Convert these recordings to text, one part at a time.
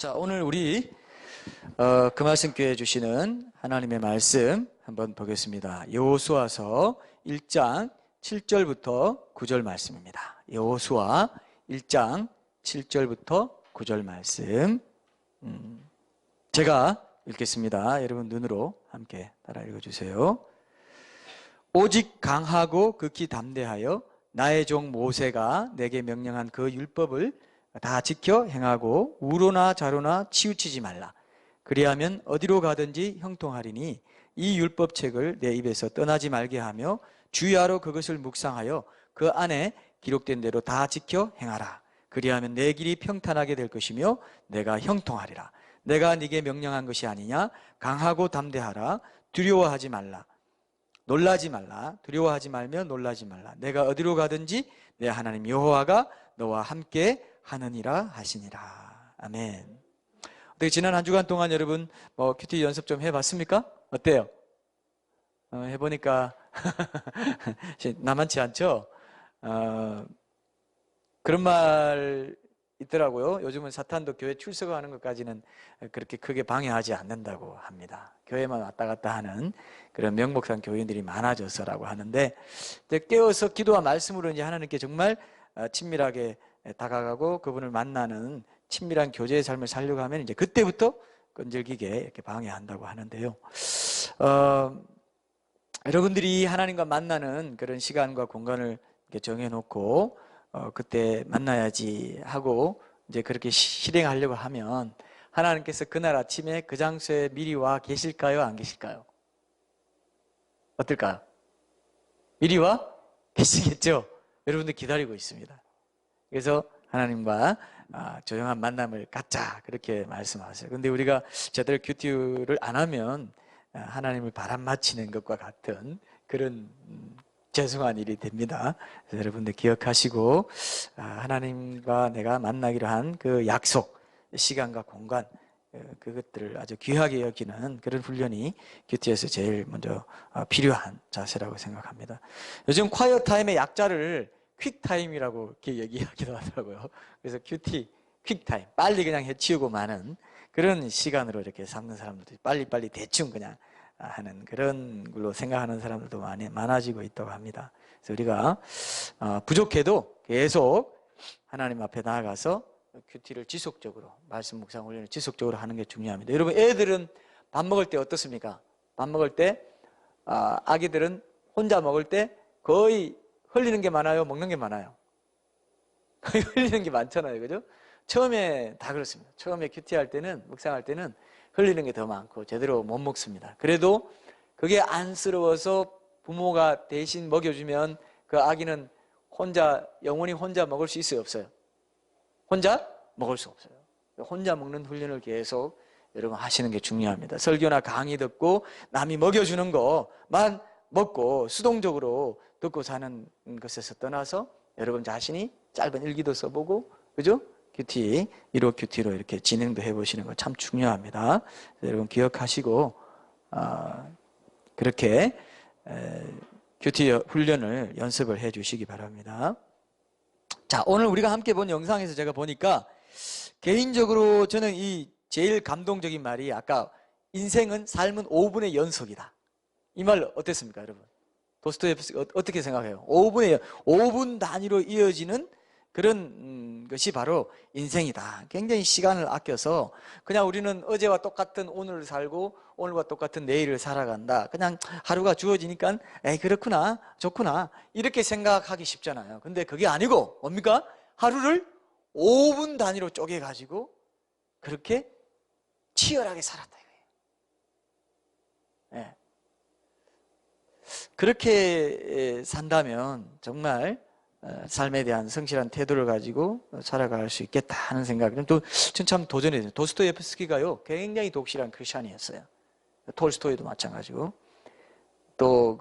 자, 오늘 우리 그 말씀 교회 주시는 하나님의 말씀 한번 보겠습니다. 여호수아서 1장 7절부터 9절 말씀입니다. 여호수아 1장 7절부터 9절 말씀. 제가 읽겠습니다. 여러분 눈으로 함께 따라 읽어주세요. 오직 강하고 극히 담대하여 나의 종 모세가 내게 명령한 그 율법을 다 지켜 행하고 우로나 좌로나 치우치지 말라. 그리하면 어디로 가든지 형통하리니 이 율법책을 내 입에서 떠나지 말게 하며 주야로 그것을 묵상하여 그 안에 기록된 대로 다 지켜 행하라. 그리하면 내 길이 평탄하게 될 것이며 내가 형통하리라. 내가 네게 명령한 것이 아니냐? 강하고 담대하라. 두려워하지 말라. 놀라지 말라. 두려워하지 말며 놀라지 말라. 내가 어디로 가든지 내 하나님 여호와가 너와 함께 하느니라 하시니라. 아멘. 어떻게 지난 한 주간 동안 여러분 큐티 연습 좀 해봤습니까? 어때요? 해보니까 나만치 않죠? 그런 말 있더라고요. 요즘은 사탄도 교회 출석하는 것까지는 그렇게 크게 방해하지 않는다고 합니다. 교회만 왔다 갔다 하는 그런 명목상 교인들이 많아져서라고 하는데, 깨어서 기도와 말씀으로 이제 하나님께 정말 친밀하게 다가가고 그분을 만나는 친밀한 교제의 삶을 살려고 하면 이제 그때부터 끈질기게 이렇게 방해한다고 하는데요. 여러분들이 하나님과 만나는 그런 시간과 공간을 이렇게 정해놓고 그때 만나야지 하고 이제 그렇게 실행하려고 하면 하나님께서 그날 아침에 그 장소에 미리 와 계실까요? 안 계실까요? 어떨까요? 미리 와 계시겠죠? 여러분들 기다리고 있습니다. 그래서 하나님과 조용한 만남을 갖자 그렇게 말씀하세요. 그런데 우리가 제대로 큐티를 안 하면 하나님을 바람맞히는 것과 같은 그런 죄송한 일이 됩니다. 그래서 여러분들 기억하시고 하나님과 내가 만나기로 한 그 약속, 시간과 공간 그것들을 아주 귀하게 여기는 그런 훈련이 큐티에서 제일 먼저 필요한 자세라고 생각합니다. 요즘 콰이어 타임의 약자를 퀵타임이라고 이렇게 얘기하기도 하더라고요. 그래서 큐티, 퀵타임, 빨리 그냥 해치우고 마는 그런 시간으로 이렇게 삼는 사람들도 빨리빨리 대충 그냥 하는 그런 걸로 생각하는 사람들도 많아지고 있다고 합니다. 그래서 우리가 부족해도 계속 하나님 앞에 나아가서 큐티를 지속적으로, 말씀 묵상 훈련을 지속적으로 하는 게 중요합니다. 여러분, 애들은 밥 먹을 때 어떻습니까? 밥 먹을 때 아기들은 혼자 먹을 때 거의 흘리는 게 많아요? 먹는 게 많아요? 흘리는 게 많잖아요. 그죠? 처음에 다 그렇습니다. 처음에 큐티할 때는, 묵상할 때는 흘리는 게 더 많고 제대로 못 먹습니다. 그래도 그게 안쓰러워서 부모가 대신 먹여주면 그 아기는 영원히 혼자 먹을 수 있어요? 없어요? 혼자 먹을 수 없어요. 혼자 먹는 훈련을 계속 여러분 하시는 게 중요합니다. 설교나 강의 듣고 남이 먹여주는 것만 먹고 수동적으로 듣고 사는 것에서 떠나서 여러분 자신이 짧은 일기도 써보고, 그죠? 큐티, 1호 큐티로 이렇게 진행도 해보시는 거 참 중요합니다. 여러분 기억하시고 그렇게 큐티 훈련을 연습을 해 주시기 바랍니다. 자, 오늘 우리가 함께 본 영상에서 제가 보니까 개인적으로 저는 이 제일 감동적인 말이 아까 인생은 삶은 5분의 연속이다. 이 말 어땠습니까, 여러분? 도스토옙스키 어떻게 생각해요? 5분 단위로 이어지는 그런 것이 바로 인생이다. 굉장히 시간을 아껴서 그냥 우리는 어제와 똑같은 오늘을 살고 오늘과 똑같은 내일을 살아간다. 그냥 하루가 주어지니까 에이 그렇구나, 좋구나 이렇게 생각하기 쉽잖아요. 근데 그게 아니고 뭡니까? 하루를 5분 단위로 쪼개가지고 그렇게 치열하게 살았다 이거예요. 네. 그렇게 산다면 정말 삶에 대한 성실한 태도를 가지고 살아갈 수 있겠다 하는 생각은 또 참 도전해요. 도스토옙스키가요 굉장히 독실한 크리스찬이었어요. 톨스토이도 마찬가지고 또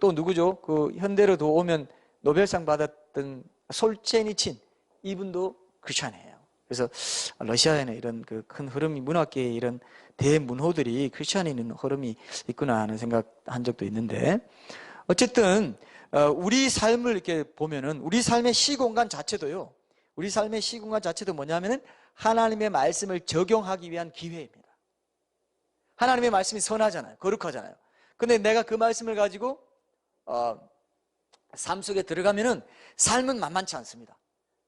누구죠? 그 현대로 오면 노벨상 받았던 솔제니친 이분도 크리스찬이에요. 그래서 러시아에는 이런 그 큰 흐름이 문학계의 이런 대문호들이 크리스찬이 있는 흐름이 있구나 하는 생각한 적도 있는데, 어쨌든 우리 삶을 이렇게 보면은 우리 삶의 시공간 자체도요, 우리 삶의 시공간 자체도 뭐냐면은 하나님의 말씀을 적용하기 위한 기회입니다. 하나님의 말씀이 선하잖아요. 거룩하잖아요. 근데 내가 그 말씀을 가지고 삶 속에 들어가면은 삶은 만만치 않습니다.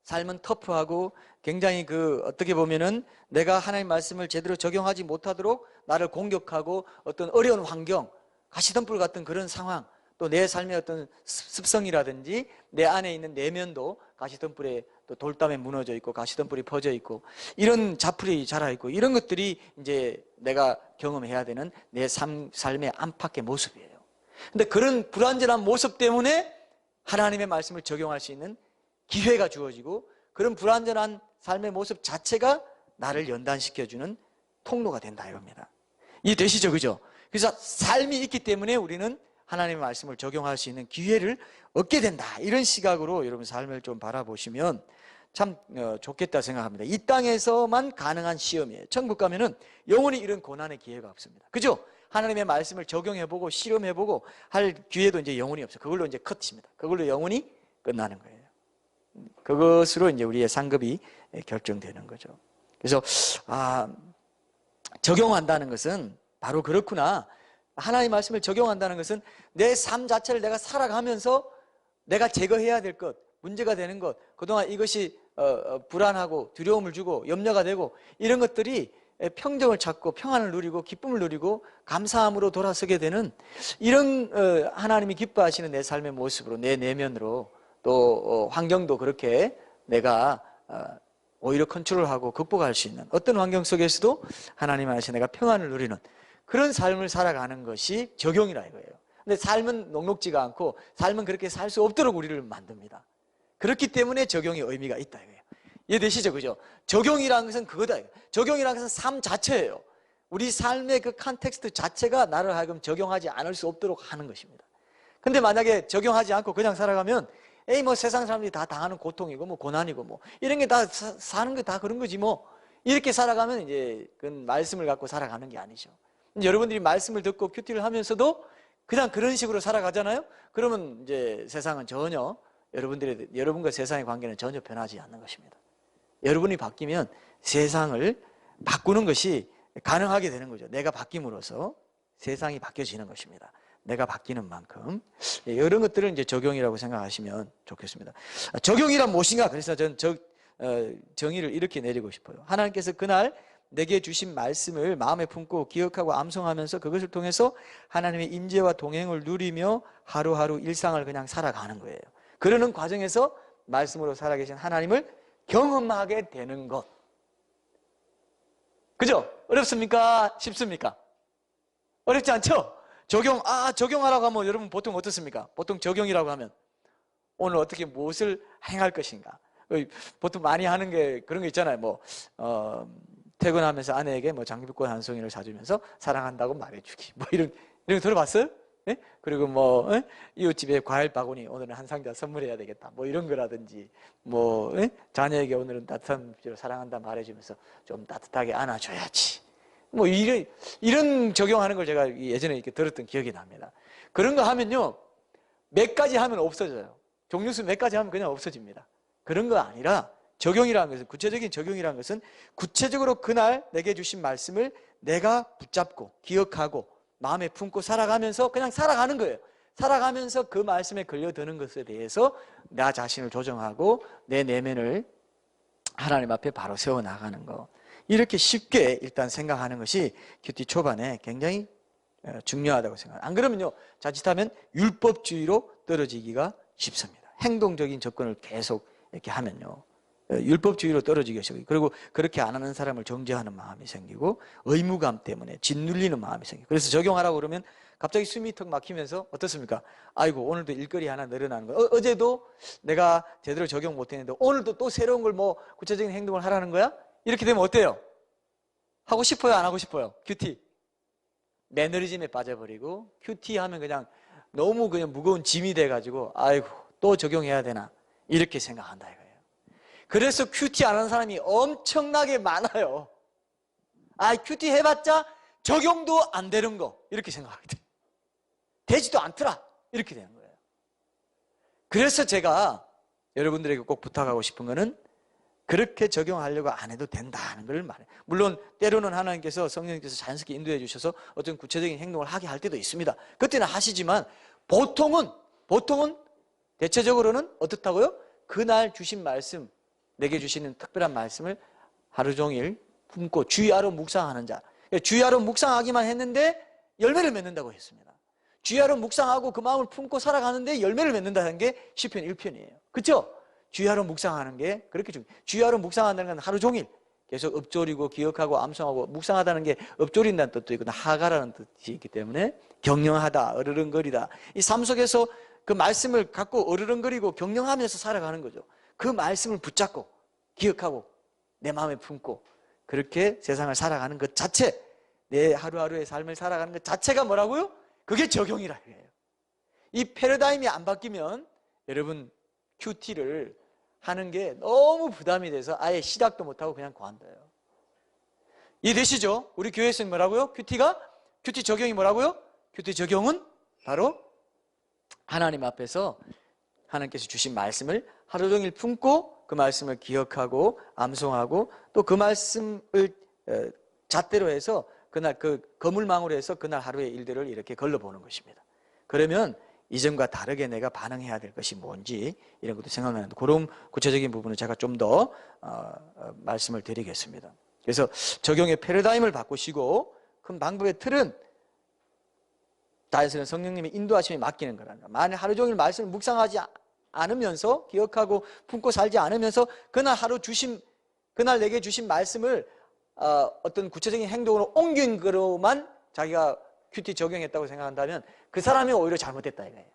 삶은 터프하고 굉장히 어떻게 보면은 내가 하나님 말씀을 제대로 적용하지 못하도록 나를 공격하고 어떤 어려운 환경, 가시덤불 같은 그런 상황, 또 내 삶의 어떤 습성이라든지 내 안에 있는 내면도 가시덤불에 또 돌담에 무너져 있고 가시덤불이 퍼져 있고 이런 자풀이 자라 있고 이런 것들이 이제 내가 경험해야 되는 내 삶의 안팎의 모습이에요. 근데 그런 불완전한 모습 때문에 하나님의 말씀을 적용할 수 있는 기회가 주어지고 그런 불완전한 삶의 모습 자체가 나를 연단시켜주는 통로가 된다 이겁니다. 이해되시죠? 그죠? 그래서 삶이 있기 때문에 우리는 하나님의 말씀을 적용할 수 있는 기회를 얻게 된다. 이런 시각으로 여러분 삶을 좀 바라보시면 참 좋겠다 생각합니다. 이 땅에서만 가능한 시험이에요. 천국 가면은 영원히 이런 고난의 기회가 없습니다. 그죠? 하나님의 말씀을 적용해보고 실험해보고 할 기회도 이제 영원히 없어요. 그걸로 이제 컷입니다. 그걸로 영원히 끝나는 거예요. 그것으로 이제 우리의 상급이 결정되는 거죠. 그래서 적용한다는 것은 바로 그렇구나. 하나님의 말씀을 적용한다는 것은 내 삶 자체를 내가 살아가면서 내가 제거해야 될 것, 문제가 되는 것, 그동안 이것이 불안하고 두려움을 주고 염려가 되고 이런 것들이 평정을 찾고 평안을 누리고 기쁨을 누리고 감사함으로 돌아서게 되는 이런 하나님이 기뻐하시는 내 삶의 모습으로 내 내면으로 또 환경도 그렇게 내가 오히려 컨트롤하고 극복할 수 있는 어떤 환경 속에서도 하나님 안에서 내가 평안을 누리는 그런 삶을 살아가는 것이 적용이라 이거예요. 근데 삶은 녹록지가 않고 삶은 그렇게 살 수 없도록 우리를 만듭니다. 그렇기 때문에 적용이 의미가 있다 이거예요. 이해되시죠? 그죠? 적용이라는 것은 그거다. 적용이라는 것은 삶 자체예요. 우리 삶의 그 컨텍스트 자체가 나를 하여금 적용하지 않을 수 없도록 하는 것입니다. 근데 만약에 적용하지 않고 그냥 살아가면 뭐 세상 사람들이 다 당하는 고통이고 뭐 고난이고 뭐 이런 게 다 사는 게 다 그런 거지 뭐 이렇게 살아가면 이제 그 말씀을 갖고 살아가는 게 아니죠. 여러분들이 말씀을 듣고 큐티를 하면서도 그냥 그런 식으로 살아가잖아요. 그러면 이제 세상은 전혀 여러분과 세상의 관계는 전혀 변하지 않는 것입니다. 여러분이 바뀌면 세상을 바꾸는 것이 가능하게 되는 거죠. 내가 바뀜으로써 세상이 바뀌어지는 것입니다. 내가 바뀌는 만큼 이런 것들을 이제 적용이라고 생각하시면 좋겠습니다. 적용이란 무엇인가? 그래서 전 정의를 이렇게 내리고 싶어요. 하나님께서 그날 내게 주신 말씀을 마음에 품고 기억하고 암송하면서 그것을 통해서 하나님의 임재와 동행을 누리며 하루하루 일상을 그냥 살아가는 거예요. 그러는 과정에서 말씀으로 살아계신 하나님을 경험하게 되는 것. 그죠? 어렵습니까? 쉽습니까? 어렵지 않죠? 적용하라고 하면 여러분 보통 어떻습니까? 보통 적용이라고 하면 오늘 어떻게 무엇을 행할 것인가? 보통 많이 하는 게 그런 거 있잖아요. 퇴근하면서 아내에게 장미꽃 한 송이를 사주면서 사랑한다고 말해주기. 이런 거 들어봤어요? 예? 그리고 이웃집에 과일 바구니 오늘은 한 상자 선물해야 되겠다. 이런 거라든지 예? 자녀에게 오늘은 따뜻한 빛으로 사랑한다 말해주면서 좀 따뜻하게 안아줘야지. 이런 적용하는 걸 제가 예전에 이렇게 들었던 기억이 납니다. 그런 거 하면요, 몇 가지 하면 없어져요. 종류수 몇 가지 하면 그냥 없어집니다. 그런 거 아니라 적용이라는 것은, 구체적인 적용이라는 것은 구체적으로 그날 내게 주신 말씀을 내가 붙잡고 기억하고 마음에 품고 살아가면서 그냥 살아가는 거예요. 살아가면서 그 말씀에 걸려드는 것에 대해서 나 자신을 조정하고 내 내면을 하나님 앞에 바로 세워나가는 거. 이렇게 쉽게 일단 생각하는 것이 큐티 초반에 굉장히 중요하다고 생각합니다. 안 그러면요, 자칫하면 율법주의로 떨어지기가 쉽습니다. 행동적인 접근을 계속 이렇게 하면요, 율법주의로 떨어지기 쉽고, 그리고 그렇게 안 하는 사람을 정죄하는 마음이 생기고 의무감 때문에 짓눌리는 마음이 생기고, 그래서 적용하라고 그러면 갑자기 숨이 턱 막히면서 어떻습니까? 아이고, 오늘도 일거리 하나 늘어나는 거야. 어제도 내가 제대로 적용 못했는데 오늘도 또 새로운 걸 구체적인 행동을 하라는 거야? 이렇게 되면 어때요? 하고 싶어요? 안 하고 싶어요? 큐티. 매너리즘에 빠져버리고 큐티 하면 그냥 너무 그냥 무거운 짐이 돼가지고 아이고, 또 적용해야 되나? 이렇게 생각한다 이거예요. 그래서 큐티 안 하는 사람이 엄청나게 많아요. 큐티 해봤자 적용도 안 되는 거, 이렇게 생각하게 돼. 되지도 않더라, 이렇게 되는 거예요. 그래서 제가 여러분들에게 꼭 부탁하고 싶은 거는 그렇게 적용하려고 안 해도 된다는 걸 말해요. 물론 때로는 하나님께서 성령님께서 자연스럽게 인도해 주셔서 어떤 구체적인 행동을 하게 할 때도 있습니다. 그때는 하시지만 보통은 대체적으로는 어떻다고요? 그날 주신 말씀, 내게 주시는 특별한 말씀을 하루 종일 품고 주야로 묵상하는 자. 주야로 묵상하기만 했는데 열매를 맺는다고 했습니다. 주야로 묵상하고 그 마음을 품고 살아가는데 열매를 맺는다는 게 시편 1편이에요. 그렇죠? 주야로 묵상하는 게 그렇게 중요해요. 주야로 묵상한다는 건 하루 종일 계속 읊조리고 기억하고 암송하고, 묵상하다는 게 읊조린다는 뜻도 있고 하가라는 뜻이 있기 때문에 경영하다, 어르렁거리다. 이 삶 속에서 그 말씀을 갖고 어르렁거리고 경영하면서 살아가는 거죠. 그 말씀을 붙잡고 기억하고 내 마음에 품고 그렇게 세상을 살아가는 것 자체, 내 하루하루의 삶을 살아가는 것 자체가 뭐라고요? 그게 적용이라 해요. 이 패러다임이 안 바뀌면 여러분 큐티를 하는 게 너무 부담이 돼서 아예 시작도 못하고 그냥 관둬요. 이해되시죠? 우리 교회에서는 뭐라고요? 큐티 적용이 뭐라고요? 큐티 적용은 바로 하나님 앞에서 하나님께서 주신 말씀을 하루 종일 품고 그 말씀을 기억하고 암송하고 또 그 말씀을 잣대로 해서 그날 그 거물망으로 해서 그날 하루의 일들을 이렇게 걸러보는 것입니다. 그러면 이전과 다르게 내가 반응해야 될 것이 뭔지 이런 것도 생각나는데 그런 구체적인 부분을 제가 좀 더 말씀을 드리겠습니다. 그래서 적용의 패러다임을 바꾸시고 큰 방법의 틀은 자연스러운 성령님의 인도하심에 맡기는 거라는 거예요. 만약 하루 종일 말씀을 묵상하지 않으면서 기억하고 품고 살지 않으면서 그날 내게 주신 말씀을 어떤 구체적인 행동으로 옮긴 거로만 자기가 큐티 적용했다고 생각한다면 그 사람이 오히려 잘못됐다 이거예요.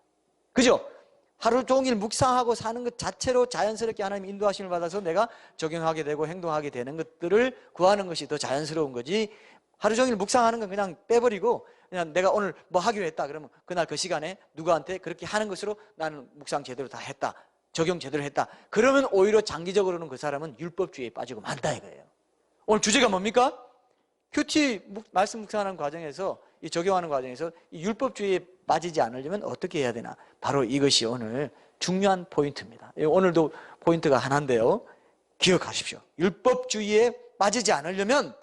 그죠? 하루 종일 묵상하고 사는 것 자체로 자연스럽게 하나님 인도하심을 받아서 내가 적용하게 되고 행동하게 되는 것들을 구하는 것이 더 자연스러운 거지, 하루 종일 묵상하는 건 그냥 빼버리고 그냥 내가 오늘 뭐 하기로 했다 그러면 그날 그 시간에 누구한테 그렇게 하는 것으로 나는 묵상 제대로 다 했다, 적용 제대로 했다, 그러면 오히려 장기적으로는 그 사람은 율법주의에 빠지고 만다 이거예요. 오늘 주제가 뭡니까? 큐티 말씀 묵상하는 과정에서, 이 적용하는 과정에서 이 율법주의에 빠지지 않으려면 어떻게 해야 되나? 바로 이것이 오늘 중요한 포인트입니다. 오늘도 포인트가 하나인데요. 기억하십시오. 율법주의에 빠지지 않으려면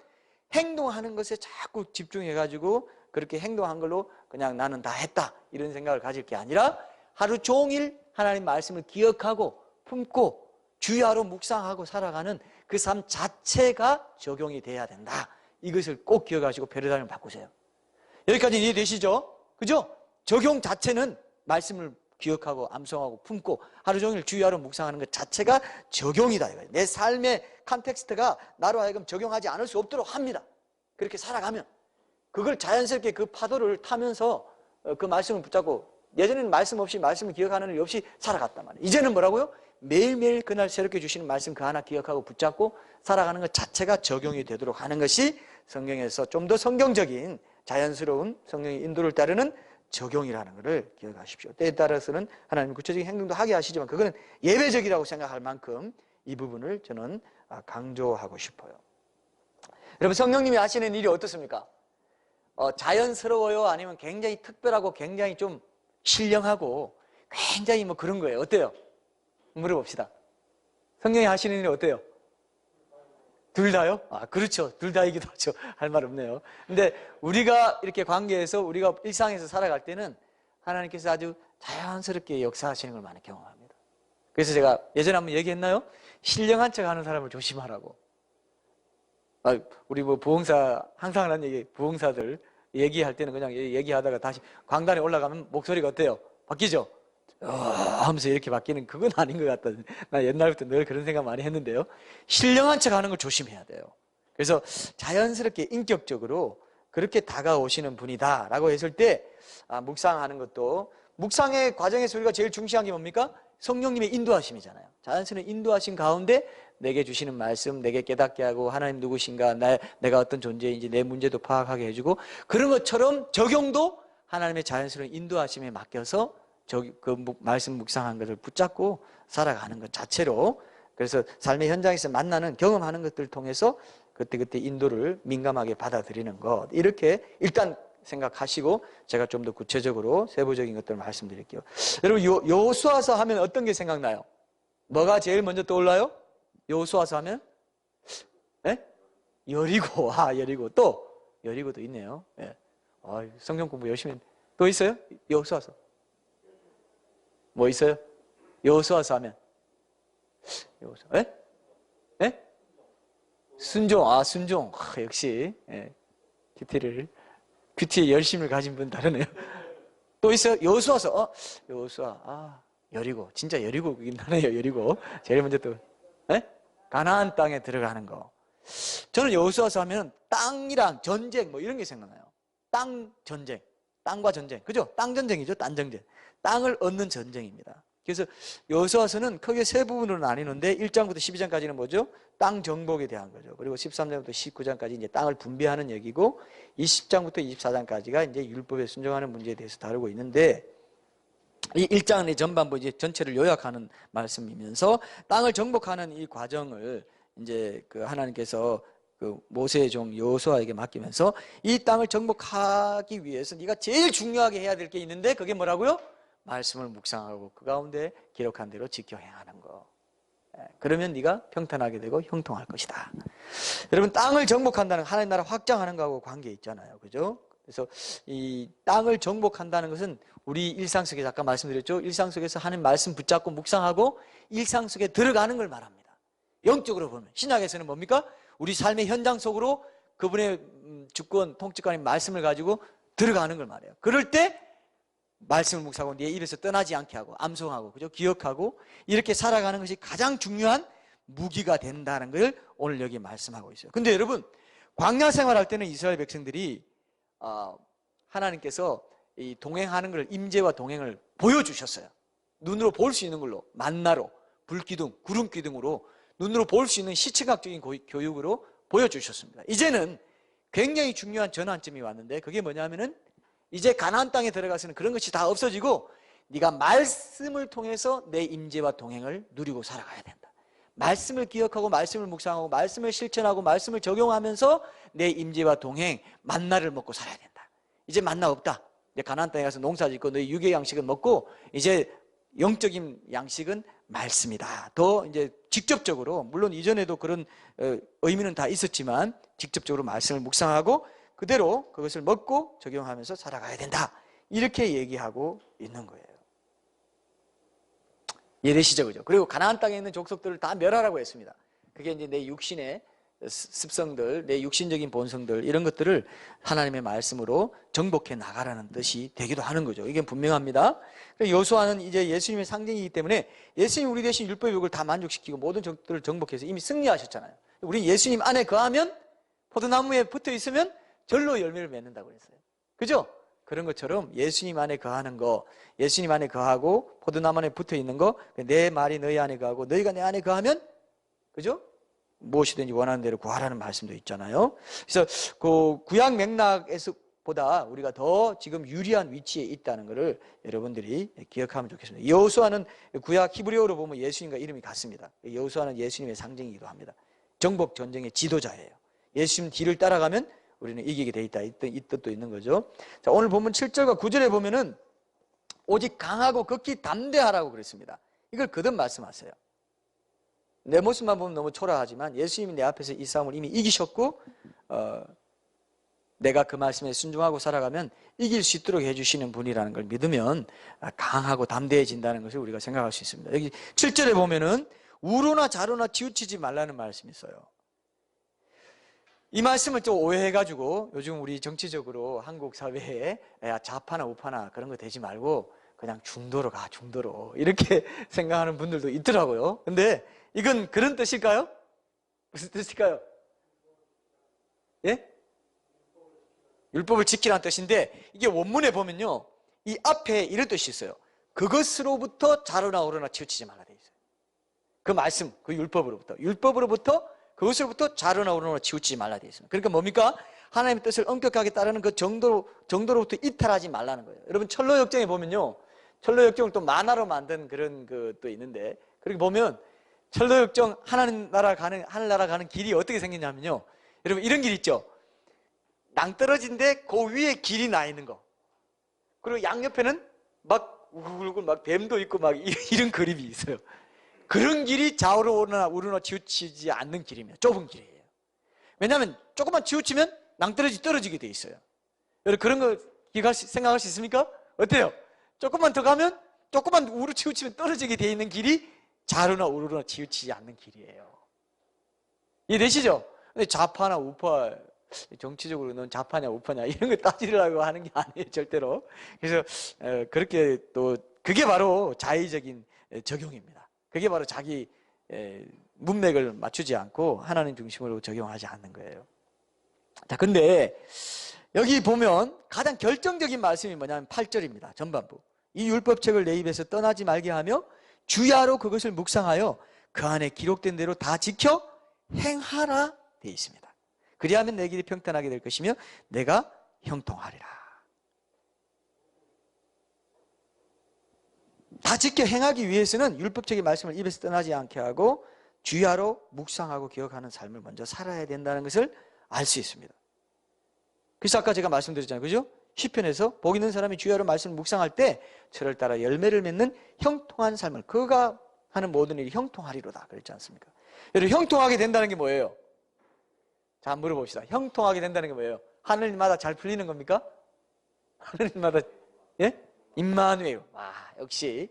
행동하는 것에 자꾸 집중해가지고 그렇게 행동한 걸로 그냥 나는 다 했다 이런 생각을 가질 게 아니라 하루 종일 하나님 말씀을 기억하고 품고 주야로 묵상하고 살아가는 그 삶 자체가 적용이 돼야 된다. 이것을 꼭 기억하시고 패러다임을 바꾸세요. 여기까지 이해되시죠? 그죠? 적용 자체는 말씀을 기억하고 암송하고 품고 하루 종일 주야로 묵상하는 것 자체가 적용이다 이거예요. 내 삶의 컨텍스트가 나로 하여금 적용하지 않을 수 없도록 합니다. 그렇게 살아가면 그걸 자연스럽게 그 파도를 타면서 그 말씀을 붙잡고, 예전에는 말씀 없이 말씀을 기억하는 일 없이 살아갔단 말이에요. 이제는 뭐라고요? 매일매일 그날 새롭게 주시는 말씀 그 하나 기억하고 붙잡고 살아가는 것 자체가 적용이 되도록 하는 것이 성경에서 좀 더 성경적인 자연스러운 성령의 인도를 따르는 적용이라는 것을 기억하십시오. 때에 따라서는 하나님 구체적인 행동도 하게 하시지만 그거는 예배적이라고 생각할 만큼 이 부분을 저는 강조하고 싶어요. 여러분, 성령님이 하시는 일이 어떻습니까? 자연스러워요? 아니면 굉장히 특별하고 굉장히 좀 신령하고 굉장히 뭐 그런 거예요? 어때요? 물어봅시다. 성령이 하시는 일이 어때요? 둘 다요? 그렇죠. 둘 다이기도 하죠. 할 말 없네요. 근데 우리가 이렇게 관계에서, 우리가 일상에서 살아갈 때는 하나님께서 아주 자연스럽게 역사하시는 걸 많이 경험합니다. 그래서 제가 예전에 한번 얘기했나요? 신령한 척 하는 사람을 조심하라고. 우리 뭐 부흥사, 항상 하는 얘기, 부흥사들 얘기할 때는 그냥 얘기하다가 다시 강단에 올라가면 목소리가 어때요? 바뀌죠? 하면서 이렇게 바뀌는, 그건 아닌 것 같다. 나 옛날부터 늘 그런 생각 많이 했는데요. 신령한 척 하는 걸 조심해야 돼요. 그래서 자연스럽게 인격적으로 그렇게 다가오시는 분이다 라고 했을 때 묵상하는 것도, 묵상의 과정에서 우리가 제일 중시한 게 뭡니까? 성령님의 인도하심이잖아요. 자연스러운 인도하심 가운데 내게 주시는 말씀, 내게 깨닫게 하고 하나님 누구신가, 내가 어떤 존재인지 내 문제도 파악하게 해주고, 그런 것처럼 적용도 하나님의 자연스러운 인도하심에 맡겨서 그 말씀 묵상한 것을 붙잡고 살아가는 것 자체로, 그래서 삶의 현장에서 만나는, 경험하는 것들을 통해서 그때그때 인도를 민감하게 받아들이는 것, 이렇게 일단 생각하시고 제가 좀 더 구체적으로 세부적인 것들을 말씀드릴게요. 여러분, 여호수아서 하면 어떤 게 생각나요? 뭐가 제일 먼저 떠올라요? 여호수아서 하면 예? 여리고. 여리고. 또 여리고도 있네요. 예. 성경 공부 열심히. 또 있어요? 여호수아서. 뭐 있어요? 여호수아서 하면 여호수아. 예? 예? 순종. 순종. 역시 예. 큐티에 열심을 가진 분 다르네요. 또 있어요? 여호수아서. 여호수아. 여리고. 진짜 여리고긴 하네요. 여리고. 제일 먼저 또 예? 가나안 땅에 들어가는 거. 저는 여호수아서 하면 땅이랑 전쟁 뭐 이런 게 생각나요. 땅 전쟁. 땅과 전쟁. 그죠? 땅 전쟁이죠. 땅 전쟁. 땅을 얻는 전쟁입니다. 그래서 여호수아서는 크게 세 부분으로 나뉘는데 1장부터 12장까지는 뭐죠? 땅 정복에 대한 거죠. 그리고 13장부터 19장까지 이제 땅을 분배하는 얘기고 20장부터 24장까지가 이제 율법에 순종하는 문제에 대해서 다루고 있는데 이 1장의 전반부 이제 전체를 요약하는 말씀이면서 땅을 정복하는 이 과정을 이제 그 하나님께서 그 모세의 종 여호수아에게 맡기면서 이 땅을 정복하기 위해서 네가 제일 중요하게 해야 될 게 있는데 그게 뭐라고요? 말씀을 묵상하고 그 가운데 기록한 대로 지켜 행하는 거. 그러면 네가 평탄하게 되고 형통할 것이다. 여러분 땅을 정복한다는 하나님 나라 확장하는 거하고 관계 있잖아요. 그죠? 그래서 이 땅을 정복한다는 것은 우리 일상 속에서 아까 말씀드렸죠. 일상 속에서 하나님 말씀 붙잡고 묵상하고 일상 속에 들어가는 걸 말합니다. 영적으로 보면 신약에서는 뭡니까? 우리 삶의 현장 속으로 그분의 주권 통치권의 말씀을 가지고 들어가는 걸 말해요. 그럴 때 말씀을 묵상하고 네 입에서 떠나지 않게 하고 암송하고 그죠? 기억하고 이렇게 살아가는 것이 가장 중요한 무기가 된다는 걸 오늘 여기 말씀하고 있어요. 근데 여러분 광야 생활할 때는 이스라엘 백성들이 하나님께서 이 동행하는 걸 임재와 동행을 보여주셨어요. 눈으로 볼 수 있는 걸로 만나로 불기둥, 구름기둥으로 눈으로 볼 수 있는 시청각적인 교육으로 보여주셨습니다. 이제는 굉장히 중요한 전환점이 왔는데 그게 뭐냐면은 이제 가나안 땅에 들어가서는 그런 것이 다 없어지고 네가 말씀을 통해서 내 임재와 동행을 누리고 살아가야 된다. 말씀을 기억하고 말씀을 묵상하고 말씀을 실천하고 말씀을 적용하면서 내 임재와 동행, 만나를 먹고 살아야 된다. 이제 만나 없다. 이제 가나안 땅에 가서 농사 짓고 너희 육의 양식은 먹고 이제 영적인 양식은 말씀이다. 더 이제 직접적으로 물론 이전에도 그런 의미는 다 있었지만 직접적으로 말씀을 묵상하고 그대로 그것을 먹고 적용하면서 살아가야 된다. 이렇게 얘기하고 있는 거예요. 이해되시죠? 그죠? 그리고 가나안 땅에 있는 족속들을 다 멸하라고 했습니다. 그게 이제 내 육신의 습성들, 내 육신적인 본성들 이런 것들을 하나님의 말씀으로 정복해 나가라는 뜻이 되기도 하는 거죠. 이게 분명합니다. 여호수아는 이제 예수님의 상징이기 때문에 예수님 우리 대신 율법의 욕을 다 만족시키고 모든 적들을 정복해서 이미 승리하셨잖아요. 우리 예수님 안에 거하면 포도나무에 붙어 있으면 절로 열매를 맺는다고 그랬어요. 그죠? 그런 것처럼 예수님 안에 거하는 거, 예수님 안에 거하고 포도나무 안에 붙어 있는 거, 내 말이 너희 안에 거하고 너희가 내 안에 거하면, 그죠? 무엇이든지 원하는 대로 구하라는 말씀도 있잖아요. 그래서 그 구약 맥락에서 보다 우리가 더 지금 유리한 위치에 있다는 것을 여러분들이 기억하면 좋겠습니다. 여호수아는 구약 히브리어로 보면 예수님과 이름이 같습니다. 여호수아는 예수님의 상징이기도 합니다. 정복 전쟁의 지도자예요. 예수님 뒤를 따라가면 우리는 이기게 돼 있다. 이 뜻도 있는 거죠. 자, 오늘 본문 7절과 9절에 보면은 오직 강하고 극히 담대하라고 그랬습니다. 이걸 거듭 말씀하세요. 내 모습만 보면 너무 초라하지만 예수님이 내 앞에서 이 싸움을 이미 이기셨고 내가 그 말씀에 순종하고 살아가면 이길 수 있도록 해주시는 분이라는 걸 믿으면 강하고 담대해진다는 것을 우리가 생각할 수 있습니다. 여기 7절에 보면은 우로나 자로나 치우치지 말라는 말씀이 있어요. 이 말씀을 좀 오해해가지고 요즘 우리 정치적으로 한국 사회에 좌파나 우파나 그런 거 되지 말고 그냥 중도로 가, 중도로 이렇게 생각하는 분들도 있더라고요. 근데 이건 그런 뜻일까요? 무슨 뜻일까요? 예? 율법을 지키라는 뜻인데 이게 원문에 보면요 이 앞에 이런 뜻이 있어요. 그것으로부터 자로나 오로나 치우치지 말라 돼 있어요. 그 말씀, 그 율법으로부터 그것으로부터 자로나 오로나 치우치지 말라 돼 있습니다. 그러니까 뭡니까? 하나님의 뜻을 엄격하게 따르는 그 정도로부터 이탈하지 말라는 거예요. 여러분 철로역정에 보면요, 철로역정을 또 만화로 만든 그런 것도 있는데 그렇게 보면 철로역정 하늘나라 가는 길이 어떻게 생겼냐면요, 여러분 이런 길 있죠. 낭떠러지인데 그 위에 길이 나 있는 거. 그리고 양옆에는 막 우글우글 막 뱀도 있고 막 이런 그림이 있어요. 그런 길이 좌우로 오르나 우르나 치우치지 않는 길입니다. 좁은 길이에요. 왜냐하면 조금만 치우치면 낭떠러지 떨어지게 돼 있어요. 여러분 그런 거 생각할 수 있습니까? 어때요? 조금만 더 가면 조금만 우로 치우치면 떨어지게 돼 있는 길이 좌우나 우르나 치우치지 않는 길이에요. 이해되시죠? 근데 좌파나 우파, 정치적으로 넌 좌파냐 우파냐 이런 거 따지려고 하는 게 아니에요, 절대로. 그래서 그렇게 또 그게 바로 자의적인 적용입니다. 그게 바로 자기 문맥을 맞추지 않고 하나님 중심으로 적용하지 않는 거예요. 자, 근데 여기 보면 가장 결정적인 말씀이 뭐냐면 8절입니다. 전반부. 이 율법책을 내 입에서 떠나지 말게 하며 주야로 그것을 묵상하여 그 안에 기록된 대로 다 지켜 행하라 되어 있습니다. 그리하면 내 길이 평탄하게 될 것이며 내가 형통하리라. 다 지켜 행하기 위해서는 율법적인 말씀을 입에서 떠나지 않게 하고 주야로 묵상하고 기억하는 삶을 먼저 살아야 된다는 것을 알 수 있습니다. 그래서 아까 제가 말씀드렸잖아요. 그죠? 시편에서 복 있는 사람이 주야로 말씀을 묵상할 때 저를 따라 열매를 맺는 형통한 삶을 그가 하는 모든 일이 형통하리로다 그랬지 않습니까? 여러분 형통하게 된다는 게 뭐예요? 자, 물어봅시다. 형통하게 된다는 게 뭐예요? 하늘마다 잘 풀리는 겁니까? 하늘마다 예? 임마누엘. 와, 역시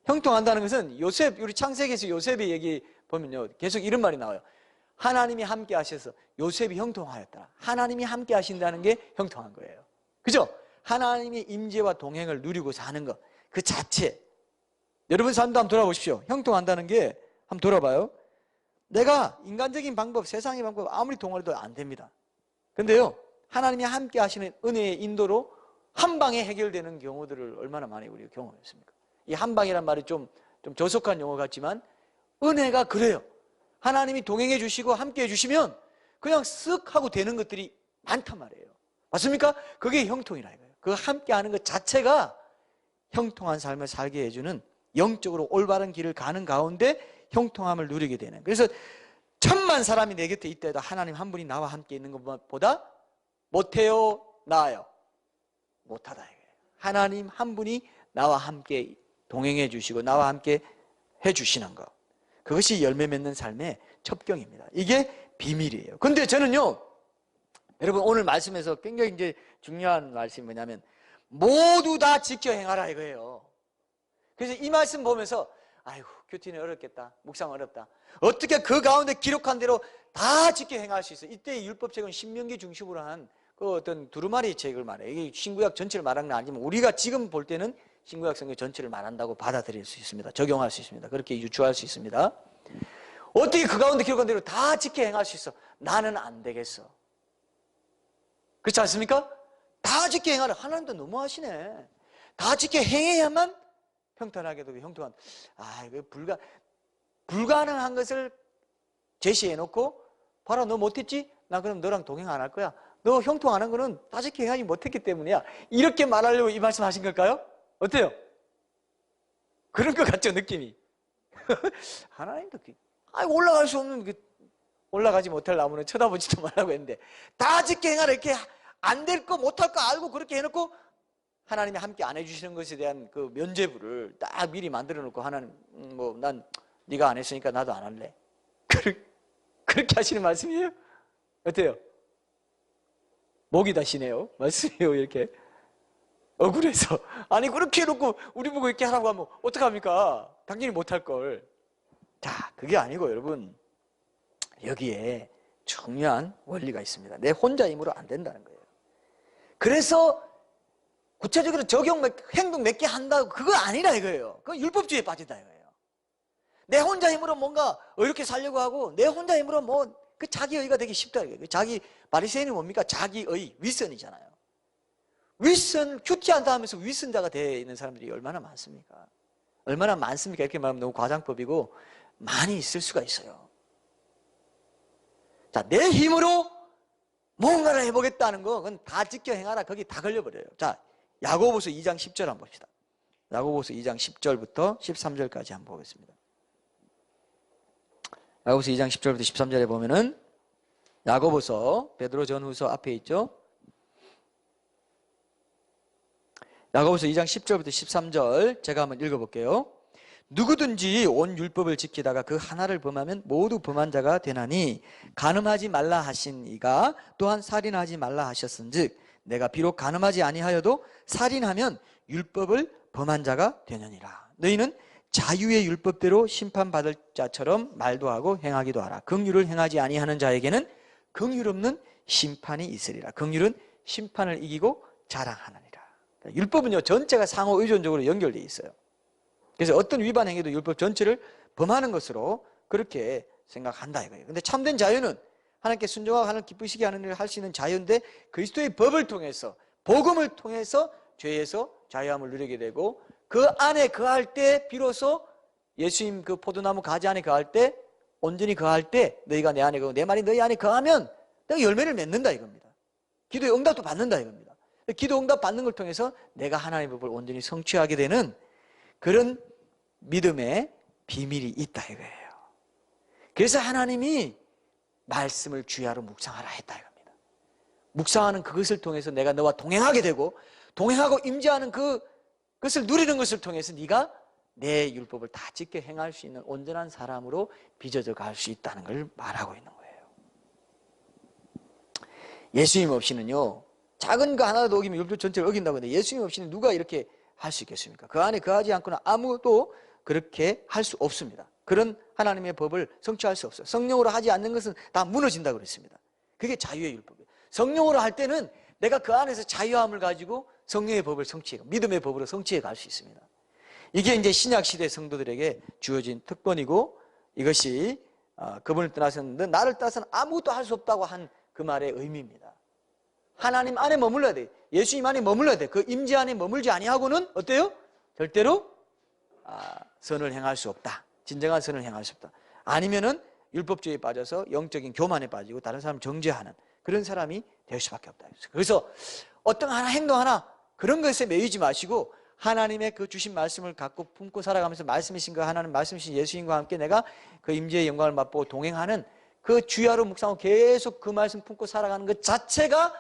형통한다는 것은 요셉, 우리 창세기에서 요셉의 얘기 보면요 계속 이런 말이 나와요. 하나님이 함께 하셔서 요셉이 형통하였다. 하나님이 함께 하신다는 게 형통한 거예요. 그죠? 하나님의 임재와 동행을 누리고 사는 것 그 자체. 여러분 삶도 한번 돌아보십시오. 형통한다는 게 한번 돌아봐요. 내가 인간적인 방법, 세상의 방법 아무리 동원해도 안 됩니다. 근데요 하나님이 함께 하시는 은혜의 인도로 한 방에 해결되는 경우들을 얼마나 많이 우리가 경험했습니까? 이 한 방이란 말이 좀 저속한 용어 같지만 은혜가 그래요. 하나님이 동행해 주시고 함께 해 주시면 그냥 쓱 하고 되는 것들이 많단 말이에요. 맞습니까? 그게 형통이라 이거예요. 그 함께 하는 것 자체가 형통한 삶을 살게 해주는 영적으로 올바른 길을 가는 가운데 형통함을 누리게 되는. 그래서 1000만 사람이 내 곁에 있다 해도 하나님 한 분이 나와 함께 있는 것보다 못해요? 나아요? 못하다 이거예요. 하나님 한 분이 나와 함께 동행해 주시고 나와 함께 해 주시는 것. 그것이 열매 맺는 삶의 첩경입니다. 이게 비밀이에요. 근데 저는요, 여러분 오늘 말씀에서 굉장히 이제 중요한 말씀이 뭐냐면 모두 다 지켜 행하라 이거예요. 그래서 이 말씀 보면서 아이고 큐티는 어렵겠다. 묵상 어렵다. 어떻게 그 가운데 기록한 대로 다 지켜 행할 수 있어. 이때 율법책은 신명기 중심으로 한 그 어떤 두루마리 책을 말해요. 이게 신구약 전체를 말하는 건 아니지만 우리가 지금 볼 때는 신구약 성경 전체를 말한다고 받아들일 수 있습니다. 적용할 수 있습니다. 그렇게 유추할 수 있습니다. 어떻게 그 가운데 기록한 대로 다 지켜 행할 수 있어? 나는 안 되겠어. 그렇지 않습니까? 다 지켜 행하라. 하나님도 너무하시네. 다 지켜 행해야만 평탄하게 되고 형통한. 아, 이거 불가능한 것을 제시해 놓고 봐라 너 못했지? 나 그럼 너랑 동행 안 할 거야. 너 형통하는 거는 다 지켜 행하지 못했기 때문이야. 이렇게 말하려고 이 말씀 하신 걸까요? 어때요? 그런 것 같죠, 느낌이. 하나님도 올라갈 수 없는 올라가지 못할 나무는 쳐다보지도 말라고 했는데 다 지켜 행하라 이렇게 안 될 거 못할 거 알고 그렇게 해놓고 하나님이 함께 안 해주시는 것에 대한 그 면죄부를 딱 미리 만들어 놓고 하나님 난 네가 안 했으니까 나도 안 할래. 그렇게 하시는 말씀이에요? 어때요? 목이 다시네요. 말씀이에요. 이렇게 억울해서 아니 그렇게 해놓고 우리 보고 이렇게 하라고 하면 어떡합니까? 당연히 못할 걸. 자, 그게 아니고 여러분 여기에 중요한 원리가 있습니다. 내 혼자 힘으로 안 된다는 거예요. 그래서 구체적으로 행동 몇 개 한다고 그거 아니라 이거예요. 그건 율법주의에 빠진다 이거예요. 내 혼자 힘으로 뭔가 이렇게 살려고 하고 내 혼자 힘으로 그 자기의가 되기 쉽다 이거예요. 자기 바리새인이 뭡니까? 자기의 윗선이잖아요. 윗선 큐티한다 하면서 윗선자가 되어 있는 사람들이 얼마나 많습니까? 얼마나 많습니까? 이렇게 말하면 너무 과장법이고 많이 있을 수가 있어요. 자, 내 힘으로 뭔가를 해보겠다는 거 그건 다 지켜 행하라. 거기 다 걸려버려요. 자, 야고보서 2장 10절 한번 봅시다. 야고보서 2장 10절부터 13절까지 한번 보겠습니다. 야고보서 2장 10절부터 13절에 보면은 야고보서 베드로 전후서 앞에 있죠. 야고보서 2장 10절부터 13절 제가 한번 읽어볼게요. 누구든지 온 율법을 지키다가 그 하나를 범하면 모두 범한 자가 되나니 간음하지 말라 하신 이가 또한 살인하지 말라 하셨은즉 내가 비록 간음하지 아니하여도 살인하면 율법을 범한 자가 되느니라. 너희는 자유의 율법대로 심판받을 자처럼 말도 하고 행하기도 하라. 긍휼을 행하지 아니하는 자에게는 긍휼 없는 심판이 있으리라. 긍휼은 심판을 이기고 자랑하느니라. 그러니까 율법은요, 전체가 상호 의존적으로 연결되어 있어요. 그래서 어떤 위반 행위도 율법 전체를 범하는 것으로 그렇게 생각한다 이거예요. 근데 참된 자유는 하나님께 순종하고 하나님 기쁘시게 하는 일을 할 수 있는 자유인데 그리스도의 법을 통해서, 복음을 통해서 죄에서 자유함을 누리게 되고 그 안에 거할 때 비로소 예수님 그 포도나무 가지 안에 거할 때, 온전히 거할 때 너희가 내 안에 거하고 내 말이 너희 안에 거하면 내가 열매를 맺는다 이겁니다. 기도의 응답도 받는다 이겁니다. 기도 응답 받는 걸 통해서 내가 하나님의 법을 온전히 성취하게 되는 그런 믿음의 비밀이 있다 이거예요. 그래서 하나님이 말씀을 주야로 묵상하라 했다 이겁니다. 묵상하는 그것을 통해서 내가 너와 동행하게 되고 동행하고 임재하는 그것을 누리는 것을 통해서 네가 내 율법을 다 지켜 행할 수 있는 온전한 사람으로 빚어져 갈 수 있다는 걸 말하고 있는 거예요. 예수님 없이는요, 작은 거 하나라도 어기면 율법 전체를 어긴다고 하는데 예수님 없이는 누가 이렇게 할 수 있겠습니까? 그 안에 거하지 않고는 아무도 그렇게 할 수 없습니다. 그런 하나님의 법을 성취할 수 없어요. 성령으로 하지 않는 것은 다 무너진다고 그랬습니다. 그게 자유의 율법이에요. 성령으로 할 때는 내가 그 안에서 자유함을 가지고 성령의 법을 성취해, 믿음의 법으로 성취해 갈 수 있습니다. 이게 이제 신약시대 성도들에게 주어진 특권이고 이것이 그분을 떠나셨는데 나를 떠나서는 아무것도 할 수 없다고 한 그 말의 의미입니다. 하나님 안에 머물러야 돼. 예수님 안에 머물러야 돼. 그 임재 안에 머물지 아니하고는 어때요? 절대로 선을 행할 수 없다. 진정한 선을 행할 수 없다. 아니면은 율법주의에 빠져서 영적인 교만에 빠지고 다른 사람 정죄하는 그런 사람이 될 수밖에 없다. 그래서 어떤 하나 행동 하나 그런 것에 매이지 마시고 하나님의 그 주신 말씀을 갖고 품고 살아가면서 말씀이신 그 하나님 말씀이신 예수님과 함께 내가 그 임재의 영광을 맛보고 동행하는 그 주야로 묵상하고 계속 그 말씀 품고 살아가는 것 자체가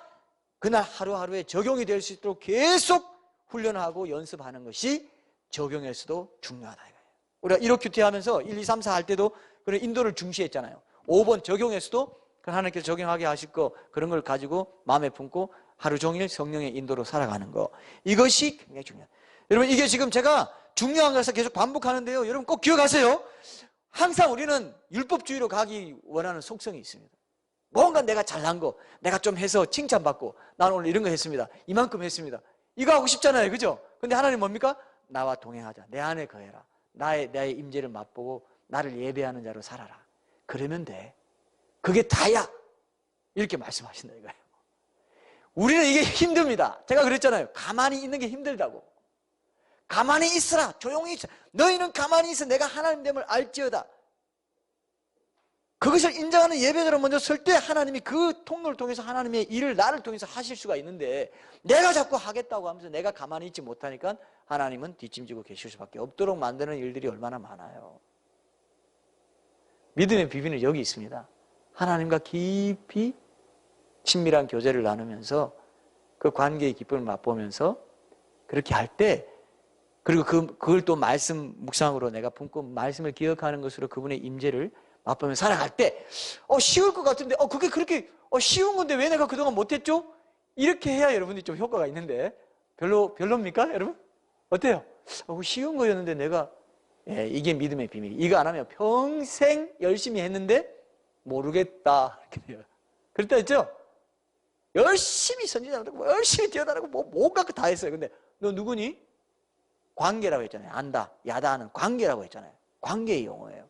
그날 하루하루에 적용이 될 수 있도록 계속 훈련하고 연습하는 것이 적용에서도 중요하다 이거예요. 우리가 1호 큐티 하면서 1, 2, 3, 4 할 때도 그런 인도를 중시했잖아요. 5번 적용에서도 그 하나님께서 적용하게 하실 거 그런 걸 가지고 마음에 품고 하루 종일 성령의 인도로 살아가는 거, 이것이 굉장히 중요해요. 여러분, 이게 지금 제가 중요한 것을 계속 반복하는데요, 여러분 꼭 기억하세요. 항상 우리는 율법주의로 가기 원하는 속성이 있습니다. 뭔가 내가 잘난 거, 내가 좀 해서 칭찬받고 나는 오늘 이런 거 했습니다, 이만큼 했습니다, 이거 하고 싶잖아요, 그죠? 근데 하나님 뭡니까? 나와 동행하자, 내 안에 거해라, 나의 임재를 맛보고 나를 예배하는 자로 살아라, 그러면 돼, 그게 다야, 이렇게 말씀하신다 이거예요. 우리는 이게 힘듭니다. 제가 그랬잖아요, 가만히 있는 게 힘들다고. 가만히 있으라, 조용히 있어. 너희는 가만히 있어, 내가 하나님됨을 알지어다. 그것을 인정하는 예배자로 먼저 설 때 하나님이 그 통로를 통해서 하나님의 일을 나를 통해서 하실 수가 있는데, 내가 자꾸 하겠다고 하면서 내가 가만히 있지 못하니까 하나님은 뒷짐지고 계실 수밖에 없도록 만드는 일들이 얼마나 많아요. 믿음의 비밀은 여기 있습니다. 하나님과 깊이 친밀한 교제를 나누면서 그 관계의 기쁨을 맛보면서 그렇게 할 때, 그리고 그걸 또 말씀 묵상으로 내가 품고 말씀을 기억하는 것으로 그분의 임재를 맛보며 살아갈 때 쉬울 것 같은데 그게 그렇게 쉬운 건데 왜 내가 그동안 못했죠? 이렇게 해야 여러분이 좀 효과가 있는데 별로입니까 여러분? 어때요? 쉬운 거였는데 내가 이게 믿음의 비밀이. 이거 안 하면 평생 열심히 했는데 모르겠다 이렇게 돼요. 그랬다 했죠? 열심히 선지자라고 열심히 뛰어다니고 뭔가 다 했어요. 근데 너 누구니? 관계라고 했잖아요. 안다, 야다는 관계라고 했잖아요. 관계의 용어예요.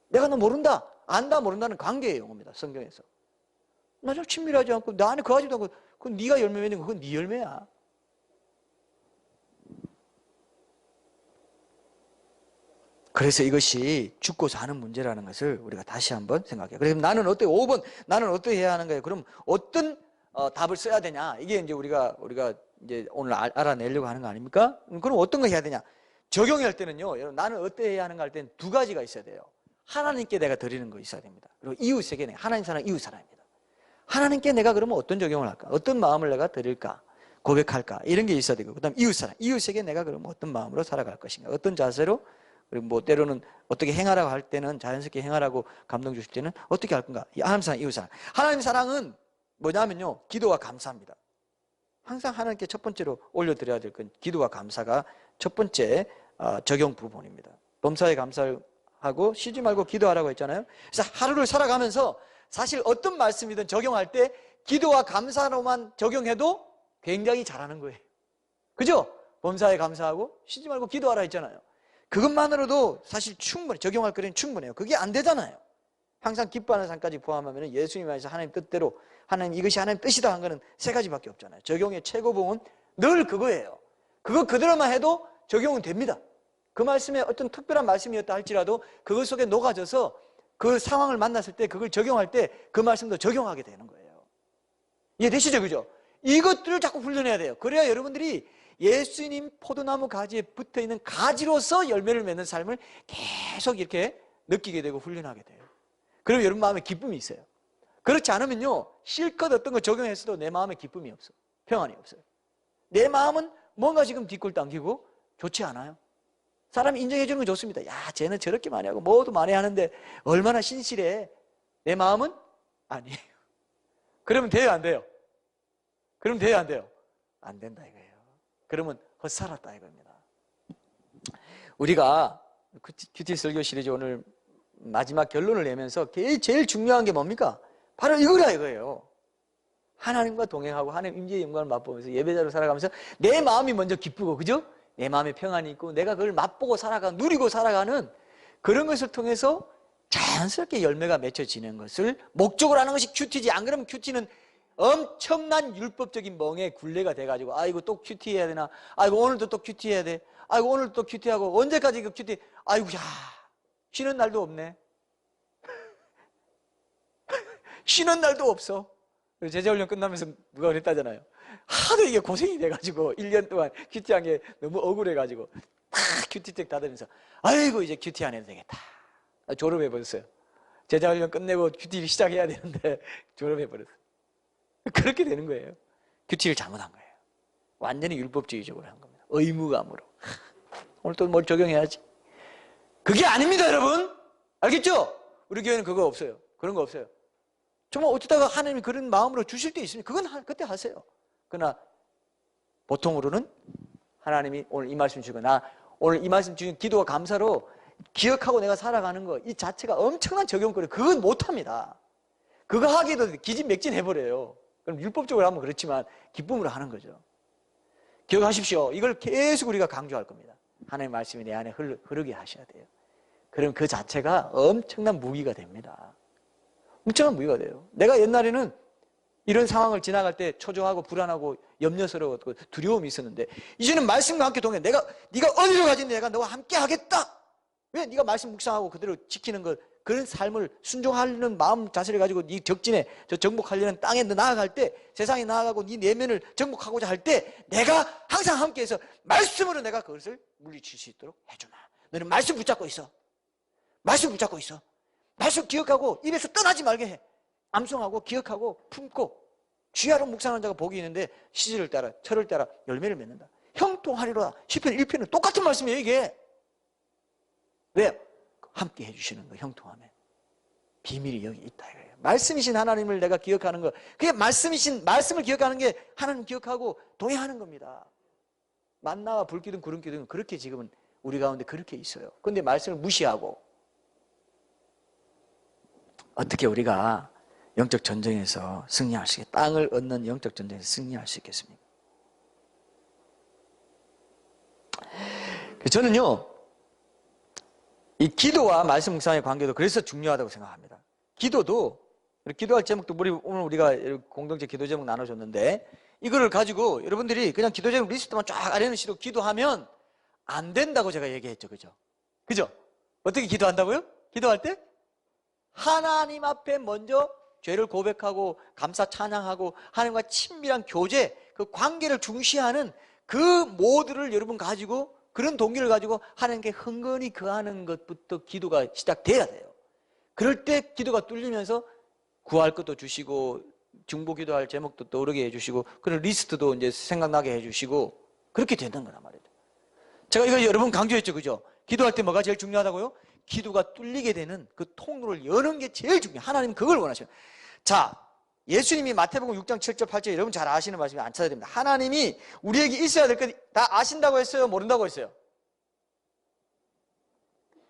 내가 너 모른다, 안다, 모른다는 관계의 용어입니다. 성경에서. 나 좀 친밀하지 않고 나 안에 거하지도 않고 그건 네가 열매 맺는 거, 그건 네 열매야. 그래서 이것이 죽고 사는 문제라는 것을 우리가 다시 한번 생각해요. 그래서 나는 어때? 5번 나는 어떻게 해야 하는 거예요? 그럼 어떤 답을 써야 되냐? 이게 이제 우리가 이제 오늘 알아내려고 하는 거 아닙니까? 그럼 어떤 거 해야 되냐? 적용할 때는요, 여러분, 나는 어떻게 해야 하는가 할 때는 두 가지가 있어야 돼요. 하나님께 내가 드리는 거 있어야 됩니다. 그리고 이웃에게, 하나님 사랑, 이웃 사랑입니다. 하나님께 내가 그러면 어떤 적용을 할까? 어떤 마음을 내가 드릴까? 고백할까? 이런 게 있어야 되고, 그 다음 이웃 사랑, 이웃에게 내가 그러면 어떤 마음으로 살아갈 것인가? 어떤 자세로 그리고 뭐 때로는 어떻게 행하라고 할 때는 자연스럽게 행하라고 감동 주실 때는 어떻게 할 건가? 하나님 사랑, 이웃 사랑. 하나님 사랑은 뭐냐면요, 기도와 감사입니다. 항상 하나님께 첫 번째로 올려드려야 될 건 기도와 감사가 첫 번째 적용 부분입니다. 범사에 감사를 하고 쉬지 말고 기도하라고 했잖아요. 그래서 하루를 살아가면서 사실 어떤 말씀이든 적용할 때 기도와 감사로만 적용해도 굉장히 잘하는 거예요. 그죠? 범사에 감사하고 쉬지 말고 기도하라 했잖아요. 그것만으로도 사실 충분히 적용할 거리는 충분해요. 그게 안 되잖아요. 항상 기뻐하는 삶까지 포함하면 예수님 안에서 하나님 뜻대로 하나님 이것이 하나님 뜻이다 한 거는 세 가지밖에 없잖아요. 적용의 최고봉은 늘 그거예요. 그거 그대로만 해도 적용은 됩니다. 그 말씀에 어떤 특별한 말씀이었다 할지라도 그것 속에 녹아져서 그 상황을 만났을 때 그걸 적용할 때 그 말씀도 적용하게 되는 거예요. 이해되시죠? 그죠? 이것들을 자꾸 훈련해야 돼요. 그래야 여러분들이 예수님 포도나무 가지에 붙어있는 가지로서 열매를 맺는 삶을 계속 이렇게 느끼게 되고 훈련하게 돼요. 그럼 여러분 마음에 기쁨이 있어요. 그렇지 않으면요, 실컷 어떤 거 적용했어도 내 마음에 기쁨이 없어. 평안이 없어요. 내 마음은 뭔가 지금 뒷골 당기고 좋지 않아요. 사람이 인정해 주는 건 좋습니다. 야, 쟤는 저렇게 많이 하고 뭐도 많이 하는데 얼마나 신실해. 내 마음은 아니에요. 그러면 돼요, 안 돼요? 그러면 돼요, 안 돼요? 안 된다 이거예요. 그러면 헛살았다 이겁니다. 우리가 큐티 설교 시리즈 오늘 마지막 결론을 내면서 제일 중요한 게 뭡니까? 바로 이거라 이거예요. 하나님과 동행하고 하나님 임재의 영광을 맛보면서 예배자로 살아가면서 내 마음이 먼저 기쁘고, 그죠? 내 마음에 평안이 있고 내가 그걸 맛보고 살아가는, 누리고 살아가는 그런 것을 통해서 자연스럽게 열매가 맺혀지는 것을 목적으로 하는 것이 큐티지. 안 그러면 큐티는 엄청난 율법적인 멍에 굴레가 돼가지고 아이고 또 큐티 해야 되나, 아이고 오늘도 또 큐티 해야 돼, 아이고 오늘도 또 큐티하고 언제까지 그 큐티, 아이고 야 쉬는 날도 없네. 쉬는 날도 없어. 제자훈련 끝나면서 누가 그랬다잖아요. 하도 이게 고생이 돼가지고 1년 동안 큐티한 게 너무 억울해가지고 다 큐티책 닫으면서 아이고 이제 큐티 안 해도 되겠다. 졸업해버렸어요. 제자훈련 끝내고 큐티를 시작해야 되는데 졸업해버렸어요. 그렇게 되는 거예요. 큐티를 잘못한 거예요. 완전히 율법주의적으로 한 겁니다. 의무감으로. 오늘 또 뭘 적용해야지. 그게 아닙니다, 여러분. 알겠죠? 우리 교회는 그거 없어요. 그런 거 없어요. 정말 어쩌다가 하나님이 그런 마음으로 주실 때 있으면 그건 그때 하세요. 그러나 보통으로는 하나님이 오늘 이 말씀 주시고 나 오늘 이 말씀 주신 기도와 감사로 기억하고 내가 살아가는 거 이 자체가 엄청난 적용거리. 그건 못합니다. 그거 하기도 기진맥진해버려요. 그럼 율법적으로 하면 그렇지만 기쁨으로 하는 거죠. 기억하십시오. 이걸 계속 우리가 강조할 겁니다. 하나님의 말씀이 내 안에 흐르게 하셔야 돼요. 그럼 그 자체가 엄청난 무기가 됩니다. 엄청난 무기가 돼요. 내가 옛날에는 이런 상황을 지나갈 때 초조하고 불안하고 염려스러웠고 두려움이 있었는데 이제는 말씀과 함께 동행. 네가 어디로 가든지 내가 너와 함께 하겠다. 왜? 네가 말씀 묵상하고 그대로 지키는 것, 그런 삶을 순종하려는 마음 자세를 가지고 네 적진에 저 정복하려는 땅에 너 나아갈 때, 세상에 나아가고 네 내면을 정복하고자 할 때 내가 항상 함께해서 말씀으로 내가 그것을 물리칠 수 있도록 해주마. 너는 말씀 붙잡고 있어. 말씀 붙잡고 있어. 말씀 기억하고 입에서 떠나지 말게 해. 암송하고 기억하고 품고 주야로 묵상하는 자가 복이 있는데 시절을 따라 철을 따라 열매를 맺는다. 형통하리로다. 시편 1편은 똑같은 말씀이에요 이게. 왜요? 함께 해주시는 거, 형통함에 비밀이 여기 있다 이거예요. 말씀이신 하나님을 내가 기억하는 거, 그게 말씀을 기억하는 게 하나님 기억하고 동행하는 겁니다. 만나와 불기둥 구름기둥은 그렇게 지금은 우리 가운데 그렇게 있어요. 그런데 말씀을 무시하고 어떻게 우리가 영적 전쟁에서 승리할 수 있겠습니까? 땅을 얻는 영적 전쟁에서 승리할 수 있겠습니까? 저는요, 이 기도와 말씀 묵상의 관계도 그래서 중요하다고 생각합니다. 기도도, 기도할 제목도 오늘 우리가 공동체 기도 제목 나눠줬는데 이거를 가지고 여러분들이 그냥 기도 제목 리스트만 쫙 아래는 시로 기도하면 안 된다고 제가 얘기했죠. 그죠? 그죠? 어떻게 기도한다고요? 기도할 때? 하나님 앞에 먼저 죄를 고백하고 감사 찬양하고 하나님과 친밀한 교제, 그 관계를 중시하는 그 모드를 여러분 가지고 그런 동기를 가지고 하나님께 흥건히 거하는 것부터 기도가 시작돼야 돼요. 그럴 때 기도가 뚫리면서 구할 것도 주시고 중보 기도할 제목도 떠오르게 해주시고 그런 리스트도 이제 생각나게 해주시고 그렇게 되는 거란 말이죠. 제가 이거 여러 번 강조했죠. 그죠? 기도할 때 뭐가 제일 중요하다고요? 기도가 뚫리게 되는 그 통로를 여는 게 제일 중요해요. 하나님 그걸 원하셔요. 자, 예수님이 마태복음 6장 7절 8절 여러분 잘 아시는 말씀이 안 찾아야 됩니다. 하나님이 우리에게 있어야 될 것 다 아신다고 했어요? 모른다고 했어요?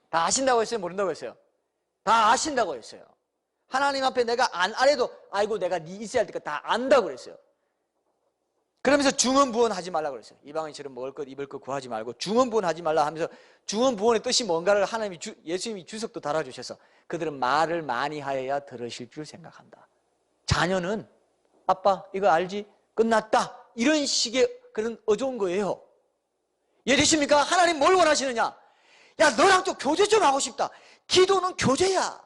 다 아신다고 했어요? 모른다고 했어요? 다 아신다고 했어요. 하나님 앞에 내가 안 알아도 아이고 내가 네 있어야 될 것 다 안다고 그랬어요. 그러면서 중언부언하지 말라고 그랬어요. 이방인처럼 먹을 것 입을 것 구하지 말고 중언부언하지 말라 하면서 중언부언의 뜻이 뭔가를 하나님이 예수님이 주석도 달아주셔서 그들은 말을 많이 하여야 들으실 줄 생각한다. 자녀는 아빠 이거 알지? 끝났다. 이런 식의 그런 어조인 거예요. 이해되십니까? 하나님 뭘 원하시느냐? 야 너랑 좀 교제 좀 하고 싶다. 기도는 교제야.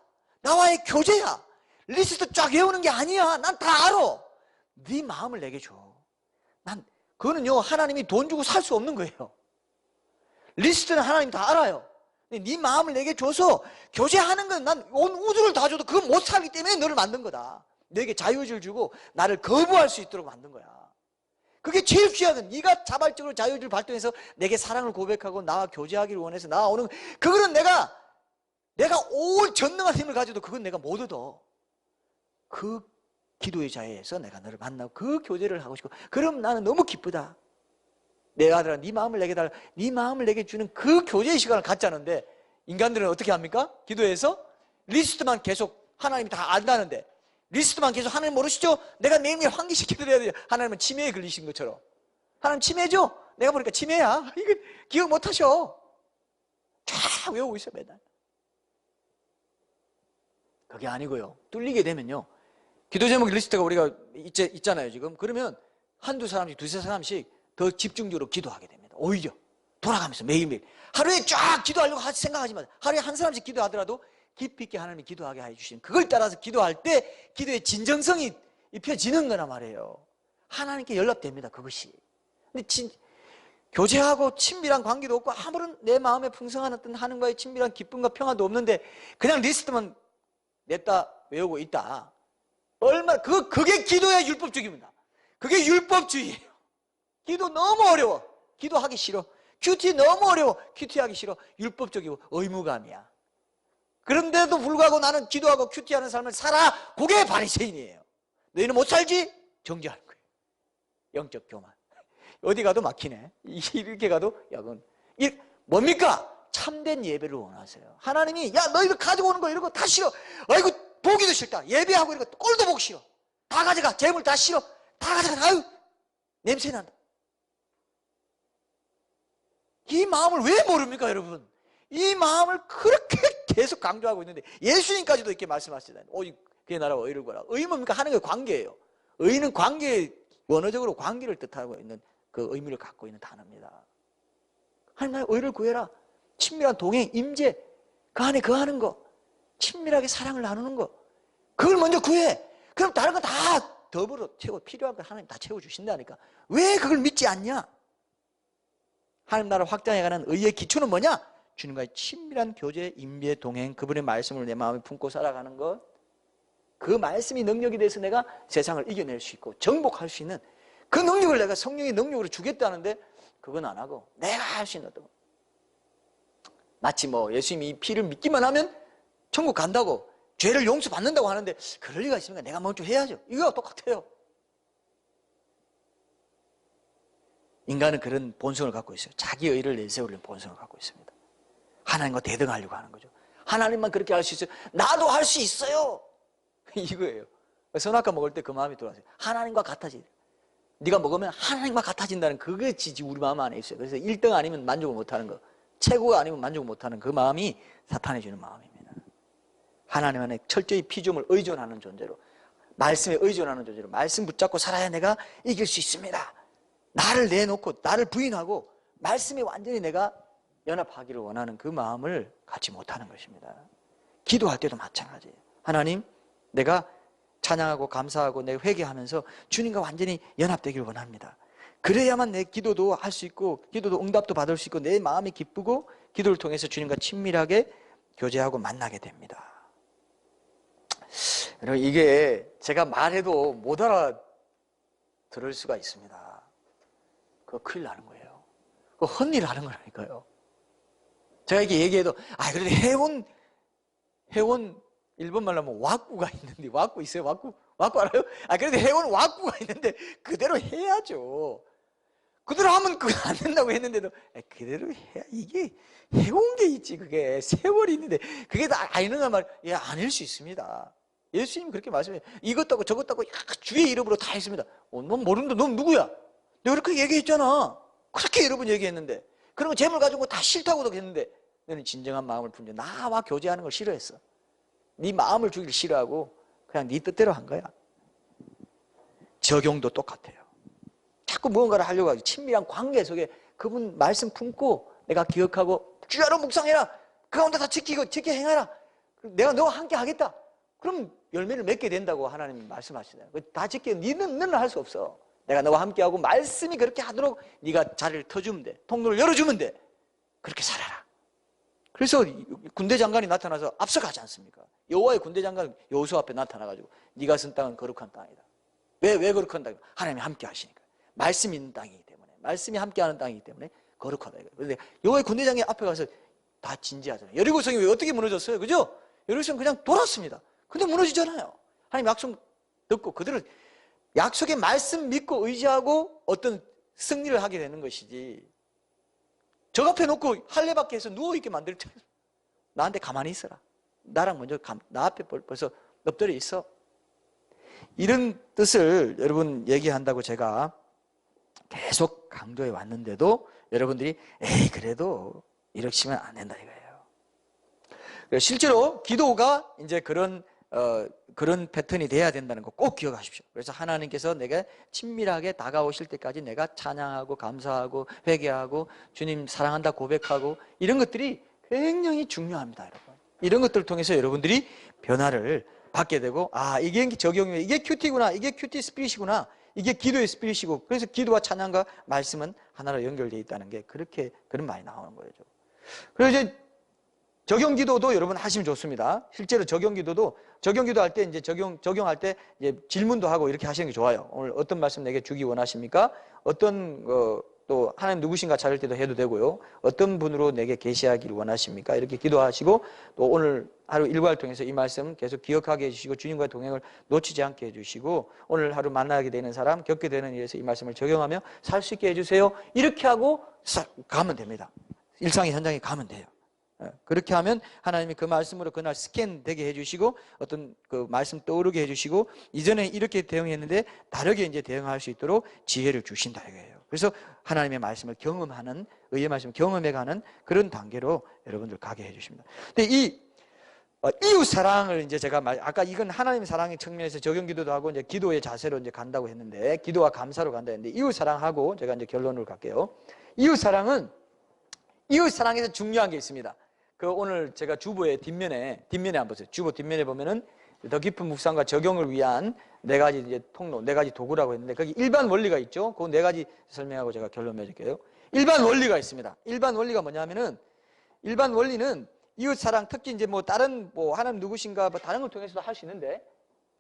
나와의 교제야. 리스트 쫙 외우는 게 아니야. 난 다 알아. 네 마음을 내게 줘. 난 그거는요 하나님이 돈 주고 살 수 없는 거예요. 리스트는 하나님 다 알아요. 근데 네 마음을 내게 줘서 교제하는 건 난 온 우주를 다 줘도 그건 못 살기 때문에 너를 만든 거다. 너에게 자유의지를 주고 나를 거부할 수 있도록 만든 거야. 그게 제일 귀하거든. 네가 자발적으로 자유의지를 발동해서 내게 사랑을 고백하고 나와 교제하기를 원해서 나오는 그거는 내가 온 전능한 힘을 가져도 그건 내가 못 얻어. 그 기도의 자리에서 내가 너를 만나고 그 교제를 하고 싶고 그럼 나는 너무 기쁘다. 내 아들아 네 마음을 내게 달라. 네 마음을 내게 주는 그 교제의 시간을 갖자는데 인간들은 어떻게 합니까? 기도해서 리스트만 계속 하나님이 다 안다는데 리스트만 계속 하나님 모르시죠? 내가 매일매일 환기시켜드려야 돼요. 하나님은 치매에 걸리신 것처럼. 하나님 치매죠? 내가 보니까 치매야. 이거 기억 못하셔. 쫙 외우고 있어 매달. 그게 아니고요. 뚫리게 되면요. 기도 제목 리스트가 우리가 있잖아요 지금. 그러면 한두 사람씩 두세 사람씩 더 집중적으로 기도하게 됩니다. 오히려 돌아가면서 매일매일 하루에 쫙 기도하려고 생각하지 마세요. 하루에 한 사람씩 기도하더라도 깊이 있게 하나님이 기도하게 해주시는 그걸 따라서 기도할 때 기도의 진정성이 입혀지는 거나 말이에요. 하나님께 연락됩니다 그것이. 근데 교제하고 친밀한 관계도 없고 아무런 내 마음에 풍성한 어떤 하나님과의 친밀한 기쁨과 평화도 없는데 그냥 리스트만 냈다 외우고 있다. 얼마나 그게 기도의 율법주의입니다. 그게 율법주의예요. 기도 너무 어려워. 기도하기 싫어. 큐티 너무 어려워. 큐티하기 싫어. 율법적이고 의무감이야. 그런데도 불구하고 나는 기도하고 큐티하는 삶을 살아. 그게 바리새인이에요. 너희는 못 살지? 정죄하는 거예요. 영적 교만. 어디 가도 막히네. 이렇게 가도 야건. 뭡니까? 참된 예배를 원하세요. 하나님이 야 너희들 가지고 오는 거 이런 거 다 싫어. 아이고 보기도 싫다. 예배하고 이런 거 꼴도 보기 싫어. 다 가져가. 재물 다 싫어. 다 가져가. 아유 냄새 난다. 이 마음을 왜 모릅니까 여러분? 이 마음을 그렇게 계속 강조하고 있는데 예수님까지도 이렇게 말씀하시잖아요. 그의 나라와 의를 구하라. 의 뭡니까? 하나님과의 관계예요. 의는 관계, 원어적으로 관계를 뜻하고 있는 그 의미를 갖고 있는 단어입니다. 하나님 나의 의를 구해라. 친밀한 동행, 임재, 그 안에 거하는 거, 친밀하게 사랑을 나누는 거, 그걸 먼저 구해. 그럼 다른 거 다 더불어 채워, 필요한 거 하나님 다 채워주신다니까. 왜 그걸 믿지 않냐? 하나님 나라 확장해가는 의의 기초는 뭐냐? 주님과의 친밀한 교제, 임재, 동행, 그분의 말씀을 내 마음에 품고 살아가는 것. 그 말씀이 능력이 돼서 내가 세상을 이겨낼 수 있고 정복할 수 있는 그 능력을 내가 성령의 능력으로 주겠다는데 그건 안 하고 내가 할 수 있는 어떤 마치 예수님이 이 피를 믿기만 하면 천국 간다고 죄를 용서받는다고 하는데 그럴 리가 있습니까? 내가 먼저 해야죠. 이거와 똑같아요. 인간은 그런 본성을 갖고 있어요. 자기 의를 내세우려는 본성을 갖고 있습니다. 하나님과 대등하려고 하는 거죠. 하나님만 그렇게 할 수 있어요. 나도 할 수 있어요. 이거예요. 선악과 먹을 때 그 마음이 들어왔어요. 하나님과 같아지. 네가 먹으면 하나님과 같아진다는 그게 우리 마음 안에 있어요. 그래서 1등 아니면 만족을 못하는 거, 최고가 아니면 만족을 못하는 그 마음이 사탄이 주는 마음입니다. 하나님 안에 철저히 피조물 의존하는 존재로, 말씀에 의존하는 존재로 말씀 붙잡고 살아야 내가 이길 수 있습니다. 나를 내놓고 나를 부인하고 말씀에 완전히 내가 연합하기를 원하는 그 마음을 갖지 못하는 것입니다. 기도할 때도 마찬가지예요. 하나님, 내가 찬양하고 감사하고 내가 회개하면서 주님과 완전히 연합되기를 원합니다. 그래야만 내 기도도 할 수 있고 기도도 응답도 받을 수 있고 내 마음이 기쁘고 기도를 통해서 주님과 친밀하게 교제하고 만나게 됩니다. 여러분, 이게 제가 말해도 못 알아들을 수가 있습니다. 그거 큰일 나는 거예요. 그거 헛일 하는 거라니까요. 제가 이렇게 얘기해도 그래도 해온 일본 말로 하면 왁구가 있는데, 왁구 있어요? 왁구 알아요? 그래도 해온 왁구가 있는데 그대로 해야죠. 그대로 하면 그거 안 된다고 했는데도 그대로 해야 이게 해온 게 있지. 그게 세월이 있는데 그게 다 아니는가 말, 아닐 수 있습니다. 예수님 그렇게 말씀해요. 이것도 하고 저것도 하고 주의 이름으로 다 했습니다. 넌 모른다. 넌 누구야? 내가 그렇게 얘기했잖아. 그렇게 여러 번 얘기했는데, 그러면 재물 가지고 다 싫다고도 했는데 너는 진정한 마음을 품지. 나와 교제하는 걸 싫어했어. 네 마음을 주기를 싫어하고 그냥 네 뜻대로 한 거야. 적용도 똑같아요. 자꾸 무언가를 하려고 하지. 친밀한 관계 속에 그분 말씀 품고 내가 기억하고 주야로 묵상해라. 그 가운데 다 지키고 행하라. 내가 너와 함께 하겠다. 그럼 열매를 맺게 된다고 하나님이 말씀하시잖아요. 다 지켜. 너는 할 수 없어. 내가 너와 함께하고 말씀이 그렇게 하도록 네가 자리를 터주면 돼. 통로를 열어주면 돼. 그렇게 살아라. 그래서 군대 장관이 나타나서 앞서가지 않습니까? 여호와의 군대 장관 여호수아 앞에 나타나가지고 네가 쓴 땅은 거룩한 땅이다. 왜 거룩한 땅이다? 하나님이 함께 하시니까. 말씀이 있는 땅이기 때문에, 말씀이 함께하는 땅이기 때문에 거룩하다. 그런데 여호와의 군대 장관 앞에 가서 다 진지하잖아요. 여리고성이 왜 어떻게 무너졌어요? 그죠? 여리고성 그냥 돌았습니다. 근데 무너지잖아요. 하나님 약속 듣고 그들은 약속의 말씀 믿고 의지하고 어떤 승리를 하게 되는 것이지, 적 앞에 놓고 할례받게 해서 누워있게 만들죠. 나한테 가만히 있어라. 나랑 먼저 나 앞에 벌써 엎드려 있어. 이런 뜻을 여러분 얘기한다고 제가 계속 강조해 왔는데도 여러분들이 그래도 이러시면 안 된다 이거예요. 실제로 기도가 이제 그런 패턴이 돼야 된다는 거 꼭 기억하십시오. 그래서 하나님께서 내가 친밀하게 다가오실 때까지 내가 찬양하고 감사하고 회개하고 주님 사랑한다 고백하고 이런 것들이 굉장히 중요합니다, 여러분. 이런 것들을 통해서 여러분들이 변화를 받게 되고, 이게 적용이, 이게 큐티구나, 이게 큐티 스피릿이구나, 이게 기도의 스피릿이고, 그래서 기도와 찬양과 말씀은 하나로 연결되어 있다는 게 그런 말이 나오는 거죠. 그래서 이제 적용 기도도 여러분 하시면 좋습니다. 실제로 적용 기도 할 때 이제 적용할 때 이제 질문도 하고 이렇게 하시는 게 좋아요. 오늘 어떤 말씀 내게 주기 원하십니까? 어떤 또 하나님 누구신가 찾을 때도 해도 되고요. 어떤 분으로 내게 계시하기를 원하십니까? 이렇게 기도하시고, 또 오늘 하루 일과를 통해서 이 말씀 계속 기억하게 해주시고 주님과의 동행을 놓치지 않게 해주시고, 오늘 하루 만나게 되는 사람, 겪게 되는 일에서 이 말씀을 적용하며 살 수 있게 해주세요. 이렇게 하고 가면 됩니다. 일상의 현장에 가면 돼요. 그렇게 하면 하나님이 그 말씀으로 그날 스캔되게 해주시고, 어떤 그 말씀 떠오르게 해주시고, 이전에 이렇게 대응했는데 다르게 이제 대응할 수 있도록 지혜를 주신다 이거예요. 그래서 하나님의 말씀을 경험하는, 의의 말씀을 경험해가는 그런 단계로 여러분들 가게 해주십니다. 근데 이 이웃 사랑을 이제 제가 아까 이건 하나님 사랑의 측면에서 적용 기도도 하고 이제 기도의 자세로 이제 간다고 했는데, 기도와 감사로 간다 했는데, 이웃 사랑하고 제가 이제 결론으로 갈게요. 이웃 사랑에서 중요한 게 있습니다. 오늘 제가 주보의 뒷면에 한번 보세요. 주보 뒷면에 보면은 더 깊은 묵상과 적용을 위한 네 가지 이제 통로, 네 가지 도구라고 했는데, 거기 일반 원리가 있죠. 그 네 가지 설명하고 제가 결론 맺을게요. 일반 원리가 있습니다. 일반 원리가 뭐냐면은, 일반 원리는 이웃 사랑, 특히 이제 다른 하나님 누구신가 다른 걸 통해서도 할 수 있는데,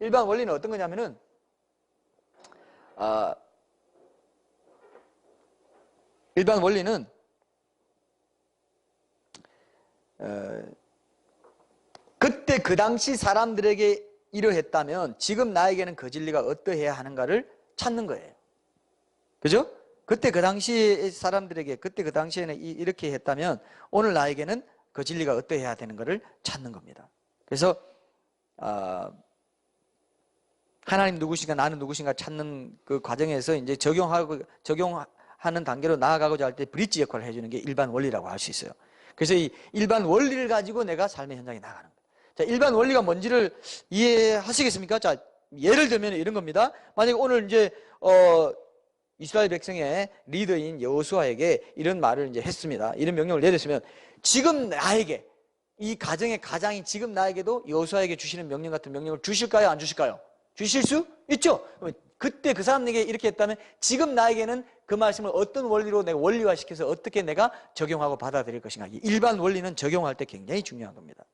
일반 원리는 어떤 거냐면은, 일반 원리는 그때 그 당시 사람들에게 이러했다면 지금 나에게는 그 진리가 어떠해야 하는가를 찾는 거예요. 그죠? 그때 그 당시 사람들에게 그때 그 당시에는 이렇게 했다면 오늘 나에게는 그 진리가 어떠해야 되는가를 찾는 겁니다. 그래서 하나님 누구신가 나는 누구신가 찾는 그 과정에서 이제 적용하는 단계로 나아가고자 할 때 브릿지 역할을 해주는 게 일반 원리라고 할 수 있어요. 그래서 이 일반 원리를 가지고 내가 삶의 현장에 나가는 거예요. 자, 일반 원리가 뭔지를 이해하시겠습니까? 자, 예를 들면 이런 겁니다. 만약에 오늘 이제 이스라엘 백성의 리더인 여호수아에게 이런 말을 이제 했습니다. 이런 명령을 내렸으면, 지금 나에게, 이 가정의 가장인 지금 나에게도 여호수아에게 주시는 명령 같은 명령을 주실까요? 안 주실까요? 주실 수 있죠? 그때 그 사람에게 이렇게 했다면 지금 나에게는 그 말씀을 어떤 원리로 내가 원리화시켜서 어떻게 내가 적용하고 받아들일 것인가. 일반 원리는 적용할 때 굉장히 중요한 겁니다.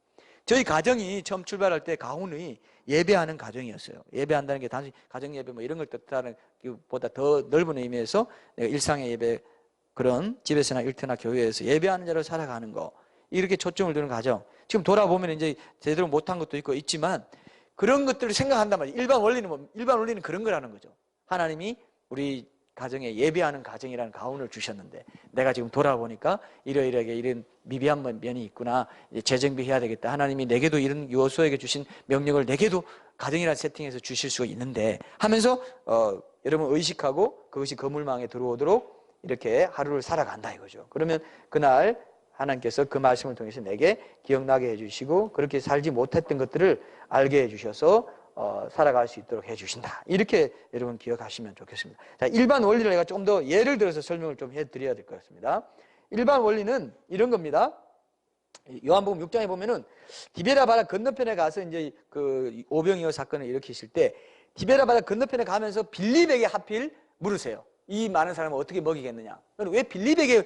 저희 가정이 처음 출발할 때 가훈이 예배하는 가정이었어요. 예배한다는 게 단순히 가정 예배 이런 걸 뜻하는 것보다 더 넓은 의미에서 내가 일상의 예배, 그런 집에서나 일터나 교회에서 예배하는 자로 살아가는 거, 이렇게 초점을 두는 가정. 지금 돌아보면 이제 제대로 못한 것도 있고 있지만 그런 것들을 생각한단 말이에요. 일반 원리는 그런 거라는 거죠. 하나님이 우리 가정에 예배하는 가정이라는 가운을 주셨는데 내가 지금 돌아보니까 이러이러하게 이런 미비한 면이 있구나. 이제 재정비해야 되겠다. 하나님이 내게도 이런 요소에게 주신 명령을 내게도 가정이라는 세팅에서 주실 수가 있는데 하면서 여러분 의식하고 그것이 거물망에 들어오도록 이렇게 하루를 살아간다 이거죠. 그러면 그날 하나님께서 그 말씀을 통해서 내게 기억나게 해주시고 그렇게 살지 못했던 것들을 알게 해주셔서 살아갈 수 있도록 해주신다. 이렇게 여러분 기억하시면 좋겠습니다. 자, 일반 원리를 내가 좀 더 예를 들어서 설명을 좀 해드려야 될 것 같습니다. 일반 원리는 이런 겁니다. 요한복음 6장에 보면은 디베라 바다 건너편에 가서 이제 그 오병이어 사건을 일으키실 때 디베라 바다 건너편에 가면서 빌립에게 하필 물으세요. 이 많은 사람을 어떻게 먹이겠느냐? 왜 빌립에게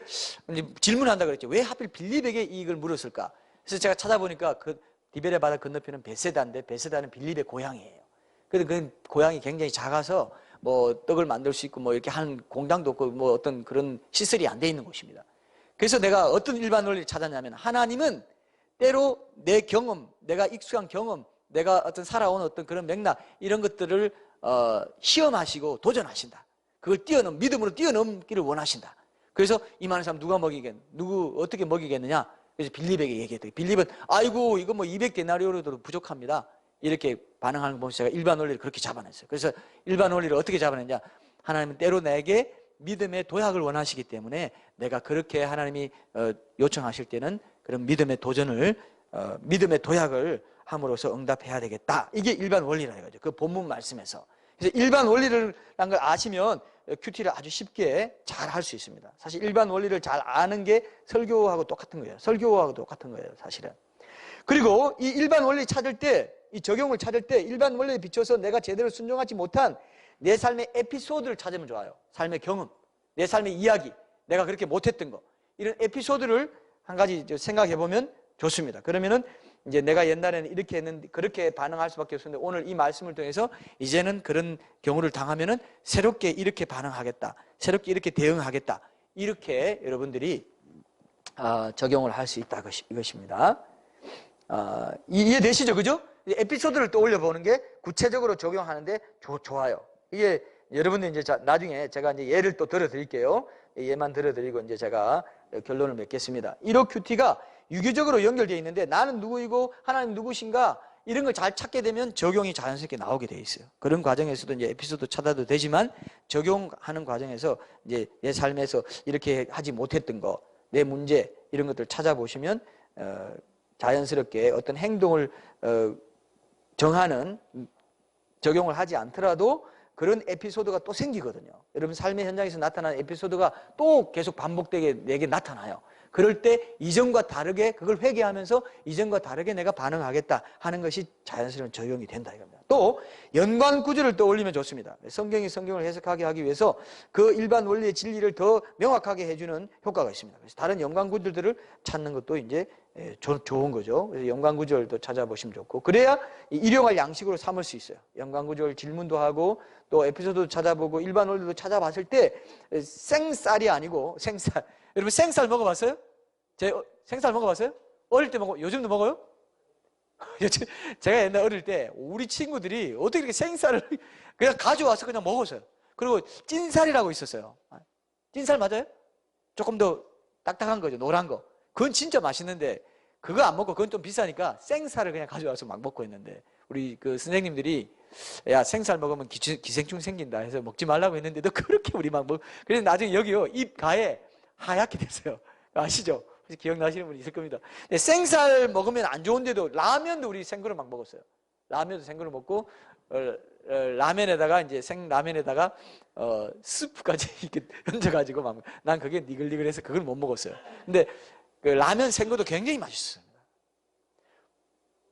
질문한다 그랬죠? 왜 하필 빌립에게 이걸 물었을까? 그래서 제가 찾아보니까 그 디베레 바다 건너편은 베세다인데 베세다는 빌립의 고향이에요. 그래서 그 고향이 굉장히 작아서 뭐 떡을 만들 수 있고 뭐 이렇게 한 공장도 없고 뭐 어떤 그런 시설이 안 돼 있는 곳입니다. 그래서 내가 어떤 일반 원리를 찾았냐면 하나님은 때로 내 경험, 내가 익숙한 경험, 내가 어떤 살아온 어떤 그런 맥락 이런 것들을 시험하시고 도전하신다. 그걸 믿음으로 뛰어넘기를 원하신다. 그래서 이 많은 사람 누구 어떻게 먹이겠느냐? 그래서 빌립에게 얘기했대요. 빌립은 아이고 이거 뭐 200데나리오로도 부족합니다. 이렇게 반응하는 거 보면서 제가 일반 원리를 그렇게 잡아냈어요. 그래서 일반 원리를 어떻게 잡아냈냐? 하나님은 때로 내게 믿음의 도약을 원하시기 때문에 내가 그렇게 하나님이 요청하실 때는 그런 믿음의 도전을 믿음의 도약을 함으로써 응답해야 되겠다. 이게 일반 원리라 이거죠. 그 본문 말씀에서. 그래서 일반 원리라는 걸 아시면 큐티를 아주 쉽게 잘 할 수 있습니다. 사실 일반 원리를 잘 아는 게 설교하고 똑같은 거예요. 설교하고 똑같은 거예요, 사실은. 그리고 이 일반 원리 찾을 때, 이 적용을 찾을 때 일반 원리에 비춰서 내가 제대로 순종하지 못한 내 삶의 에피소드를 찾으면 좋아요. 삶의 경험, 내 삶의 이야기, 내가 그렇게 못했던 거. 이런 에피소드를 한 가지 생각해 보면 좋습니다. 그러면은 이제 내가 옛날에는 이렇게 했는데 그렇게 반응할 수밖에 없었는데 오늘 이 말씀을 통해서 이제는 그런 경우를 당하면은 새롭게 이렇게 반응하겠다. 새롭게 이렇게 대응하겠다. 이렇게 여러분들이 적용을 할 수 있다 이것입니다. 이해되시죠? 그죠? 에피소드를 떠올려 보는 게 구체적으로 적용하는데 좋아요. 이게 여러분들 이제 나중에 제가 이제 예를 또 들어드릴게요. 예만 들어드리고 이제 제가 결론을 맺겠습니다. 1호 큐티가 유기적으로 연결되어 있는데 나는 누구이고 하나님 누구신가 이런 걸 잘 찾게 되면 적용이 자연스럽게 나오게 돼 있어요. 그런 과정에서도 이제 에피소드 찾아도 되지만 적용하는 과정에서 이제 내 삶에서 이렇게 하지 못했던 거, 내 문제 이런 것들 찾아보시면 자연스럽게 어떤 행동을 정하는 적용을 하지 않더라도 그런 에피소드가 또 생기거든요. 여러분 삶의 현장에서 나타나는 에피소드가 또 계속 반복되게 내게 나타나요. 그럴 때 이전과 다르게 그걸 회개하면서 이전과 다르게 내가 반응하겠다 하는 것이 자연스러운 적용이 된다 이겁니다. 또 연관 구조를 떠올리면 좋습니다. 성경이 성경을 해석하게 하기 위해서 그 일반 원리의 진리를 더 명확하게 해주는 효과가 있습니다. 그래서 다른 연관 구조들을 찾는 것도 이제 좋은 거죠. 그래서 연관 구조를 또 찾아보시면 좋고 그래야 일용할 양식으로 삼을 수 있어요. 연관 구조를 질문도 하고 또 에피소드도 찾아보고 일반 원리도 찾아봤을 때 생쌀이 아니고 생쌀. 여러분 생쌀 먹어봤어요? 생쌀 먹어봤어요? 어릴 때 요즘도 먹어요? 제가 옛날 어릴 때 우리 친구들이 어떻게 이렇게 생쌀을 그냥 가져와서 그냥 먹었어요. 그리고 찐쌀이라고 있었어요. 찐쌀 맞아요? 조금 더 딱딱한 거죠. 노란 거. 그건 진짜 맛있는데 그거 안 먹고 그건 좀 비싸니까 생쌀을 그냥 가져와서 막 먹고 있는데 우리 그 선생님들이 야 생쌀 먹으면 기생충 생긴다 해서 먹지 말라고 했는데도 그렇게 우리 막 그래서 나중에 여기요 입 가에 하얗게 됐어요. 아시죠? 그래서 기억나시는 분이 있을 겁니다. 근데 생쌀 먹으면 안 좋은데도 라면도 우리 생거를 막 먹었어요. 라면도 생거를 먹고 라면에다가 이제 생라면에다가 스프까지 이렇게 얹어가지고 막 난 그게 니글니글해서 그걸 못 먹었어요. 근데 그 라면 생거도 굉장히 맛있었습니다.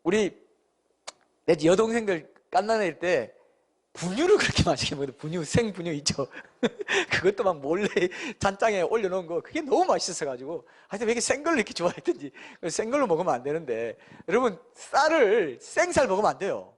우리 내 여동생들 깐난애일 때 분유를 그렇게 맛있게 먹어요. 생분유 있죠. 그것도 막 몰래 잔장에 올려놓은 거 그게 너무 맛있어가지고 하여튼 왜 이렇게 생걸로 이렇게 좋아했던지 생걸로 먹으면 안 되는데 여러분 생쌀 먹으면 안 돼요.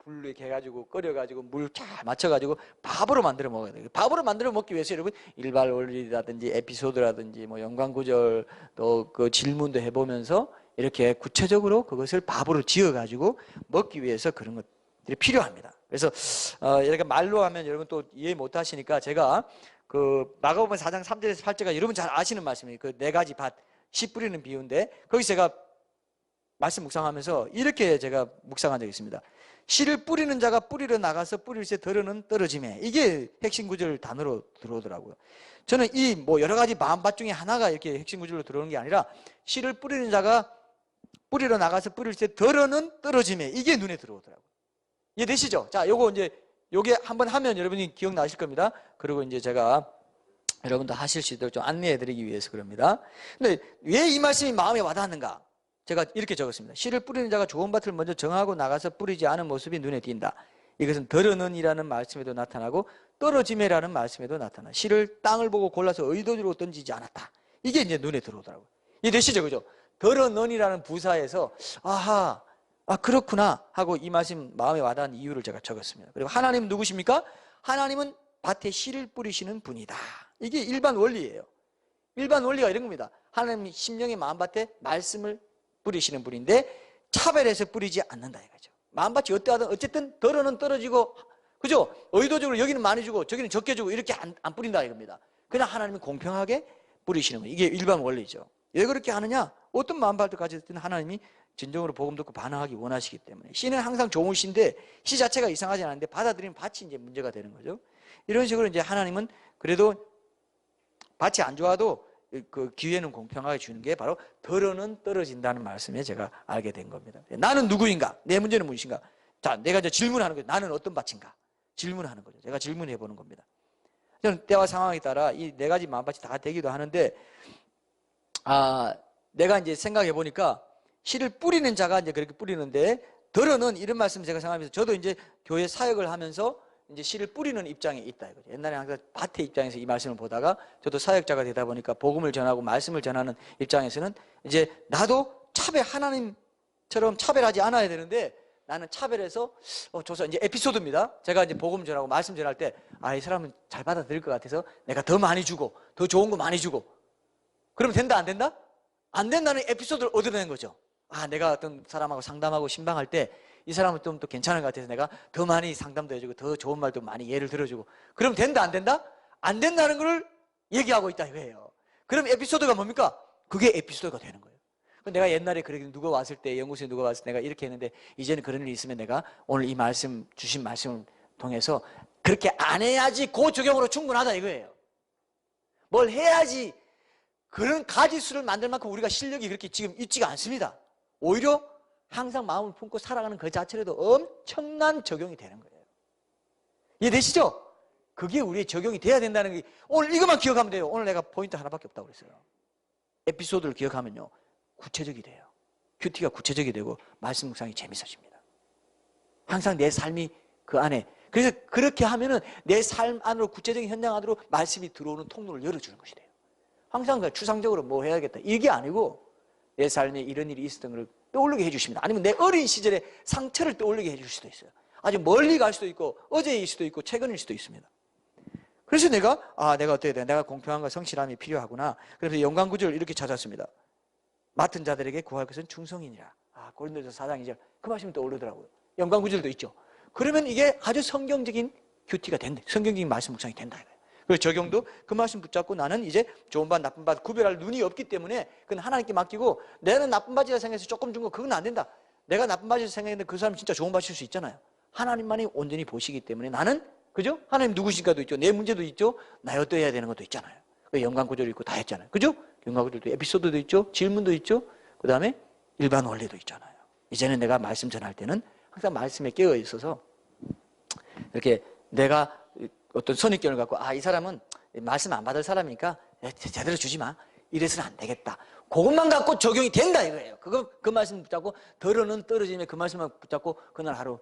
불로 이렇게 해가지고 끓여가지고 물 잘 맞춰가지고 밥으로 만들어 먹어야 돼요. 밥으로 만들어 먹기 위해서 여러분 일발 원리라든지 에피소드라든지 뭐 연관구절 또 그 질문도 해보면서 이렇게 구체적으로 그것을 밥으로 지어가지고 먹기 위해서 그런 것들이 필요합니다. 그래서 이렇게 말로 하면 여러분 또 이해 못하시니까 제가 그 마가복음 4장 3절에서 8절까지 여러분 잘 아시는 말씀이에요. 그 네 가지 밭 씨 뿌리는 비유인데 거기서 제가 말씀 묵상하면서 이렇게 제가 묵상한 적이 있습니다. 씨를 뿌리는 자가 뿌리러 나가서 뿌릴새 덜어는 떨어짐에, 이게 핵심 구절 단어로 들어오더라고요. 저는 이 뭐 여러 가지 마음밭 중에 하나가 이렇게 핵심 구절로 들어오는 게 아니라 씨를 뿌리는 자가 뿌리러 나가서 뿌릴새 덜어는 떨어짐에, 이게 눈에 들어오더라고요. 이해되시죠? 자, 요거 이제 요게 한번 하면 여러분이 기억나실 겁니다. 그리고 이제 제가 여러분도 하실 수 있도록 좀 안내해 드리기 위해서 그럽니다. 근데 왜 이 말씀이 마음에 와닿았는가? 제가 이렇게 적었습니다. 씨를 뿌리는 자가 좋은 밭을 먼저 정하고 나가서 뿌리지 않은 모습이 눈에 띈다. 이것은 덜어는이라는 말씀에도 나타나고 떨어짐에라는 말씀에도 나타나. 씨를 땅을 보고 골라서 의도적으로 던지지 않았다. 이게 이제 눈에 들어오더라고요. 이해되시죠? 그죠? 덜어는이라는 부사에서 아하, 아 그렇구나 하고 이 말씀 마음에 와닿은 이유를 제가 적었습니다. 그리고 하나님은 누구십니까? 하나님은 밭에 씨를 뿌리시는 분이다. 이게 일반 원리예요. 일반 원리가 이런 겁니다. 하나님이 심령의 마음밭에 말씀을 뿌리시는 분인데 차별해서 뿌리지 않는다 이거죠. 마음밭이 어떠하든 어쨌든 덜어는 떨어지고, 그죠? 의도적으로 여기는 많이 주고 저기는 적게 주고 이렇게 안 뿌린다 이겁니다. 그냥 하나님은 공평하게 뿌리시는 거예요. 이게 일반 원리죠. 왜 그렇게 하느냐? 어떤 마음밭을 가졌든 하나님이 진정으로 복음 듣고 반응하기 원하시기 때문에. 씨는 항상 좋은 씨인데 씨 자체가 이상하지 않은데 받아들이는 밭이 이제 문제가 되는 거죠. 이런 식으로 이제 하나님은 그래도 밭이 안 좋아도 그 기회는 공평하게 주는 게 바로 덜어는 떨어진다는 말씀에 제가 알게 된 겁니다. 나는 누구인가? 내 문제는 무엇인가? 자, 내가 이제 질문하는 거예요. 나는 어떤 밭인가? 질문하는 거죠. 제가 질문해 보는 겁니다. 저는 때와 상황에 따라 이 네 가지 마음밭이 다 되기도 하는데, 내가 이제 생각해 보니까 씨를 뿌리는 자가 이제 그렇게 뿌리는데, 덜어는 이런 말씀 제가 생각하면서 저도 이제 교회 사역을 하면서 이제 씨를 뿌리는 입장에 있다 이거죠. 옛날에 항상 밭의 입장에서 이 말씀을 보다가 저도 사역자가 되다 보니까 복음을 전하고 말씀을 전하는 입장에서는 이제 나도 하나님처럼 차별하지 않아야 되는데 나는 차별해서 조사 이제 에피소드입니다. 제가 이제 복음 전하고 말씀 전할 때 이 사람은 잘 받아들일 것 같아서 내가 더 많이 주고 더 좋은 거 많이 주고, 그러면 된다 안 된다? 안 된다는 에피소드를 얻어내는 거죠. 내가 어떤 사람하고 상담하고 신방할 때 이 사람은 좀 또 괜찮은 것 같아서 내가 더 많이 상담도 해주고 더 좋은 말도 많이 예를 들어주고, 그럼 된다 안 된다? 안 된다는 걸 얘기하고 있다 이거예요. 그럼 에피소드가 뭡니까? 그게 에피소드가 되는 거예요. 내가 옛날에 그렇게 누가 왔을 때, 연구소에 누가 왔을 때 내가 이렇게 했는데 이제는 그런 일이 있으면 내가 오늘 이 말씀 주신 말씀을 통해서 그렇게 안 해야지 그 적용으로 충분하다 이거예요. 뭘 해야지 그런 가지수를 만들 만큼 우리가 실력이 그렇게 지금 있지가 않습니다. 오히려 항상 마음을 품고 살아가는 그 자체로도 엄청난 적용이 되는 거예요. 이해되시죠? 그게 우리의 적용이 돼야 된다는 게, 오늘 이것만 기억하면 돼요. 오늘 내가 포인트 하나밖에 없다고 그랬어요. 에피소드를 기억하면요 구체적이 돼요. 큐티가 구체적이 되고 말씀 묵상이 재밌어집니다. 항상 내 삶이 그 안에, 그래서 그렇게 하면은 내 삶 안으로, 구체적인 현장 안으로 말씀이 들어오는 통로를 열어주는 것이 돼요. 항상 추상적으로 뭐 해야겠다 이게 아니고 내 삶에 이런 일이 있었던 걸 떠올리게 해주십니다. 아니면 내 어린 시절의 상처를 떠올리게 해줄 수도 있어요. 아주 멀리 갈 수도 있고 어제일 수도 있고 최근일 수도 있습니다. 그래서 내가 어떻게 돼? 내가 공평함과 성실함이 필요하구나. 그래서 연관구절을 이렇게 찾았습니다. 맡은 자들에게 구할 것은 충성이니라. 고린도서 4장 2절 그 말씀이 떠오르더라고요. 연관구절도 있죠. 그러면 이게 아주 성경적인 큐티가 된다. 성경적인 말씀 묵상이 된다. 그래서 적용도 그 말씀 붙잡고 나는 이제 좋은 밭 나쁜 밭 구별할 눈이 없기 때문에 그건 하나님께 맡기고, 내는 나쁜 밭이라 생각해서 조금 준 거 그건 안 된다. 내가 나쁜 밭이라 생각했는데 그 사람 진짜 좋은 밭일 수 있잖아요. 하나님만이 온전히 보시기 때문에 나는, 그죠? 하나님 누구신가도 있죠. 내 문제도 있죠. 나 어떠해야 되는 것도 있잖아요. 연관구절도 있고 다 했잖아요. 그죠? 연관구절도 에피소드도 있죠. 질문도 있죠. 그 다음에 일반 원리도 있잖아요. 이제는 내가 말씀 전할 때는 항상 말씀에 깨어 있어서 이렇게 내가 어떤 선입견을 갖고 이 사람은 말씀 안 받을 사람이니까 제대로 주지 마, 이래서는 안 되겠다, 그것만 갖고 적용이 된다 이거예요. 그 말씀 붙잡고 덜어는 떨어지면 그 말씀만 붙잡고 그날 하루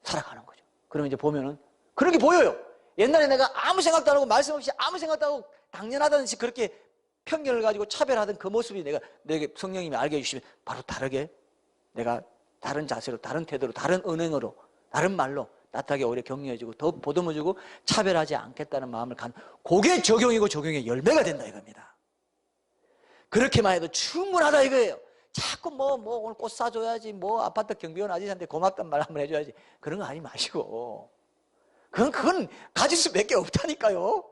살아가는 거죠. 그러면 이제 보면은 그런 게 보여요. 옛날에 내가 아무 생각도 안 하고 말씀 없이 아무 생각도 안 하고 당연하다듯이 그렇게 편견을 가지고 차별하던 그 모습이 내게 성령님이 알게 해주시면 바로 다르게 내가 다른 자세로, 다른 태도로, 다른 언행으로, 다른 말로 따뜻하게 오히려 격려해주고 더 보듬어주고 차별하지 않겠다는 마음을 그게 적용이고 적용의 열매가 된다 이겁니다. 그렇게만 해도 충분하다 이거예요. 자꾸 오늘 꽃 사줘야지, 아파트 경비원 아저씨한테 고맙단 말 한번 해줘야지. 그런 거 하지 마시고. 그건 가질 수 몇 개 없다니까요.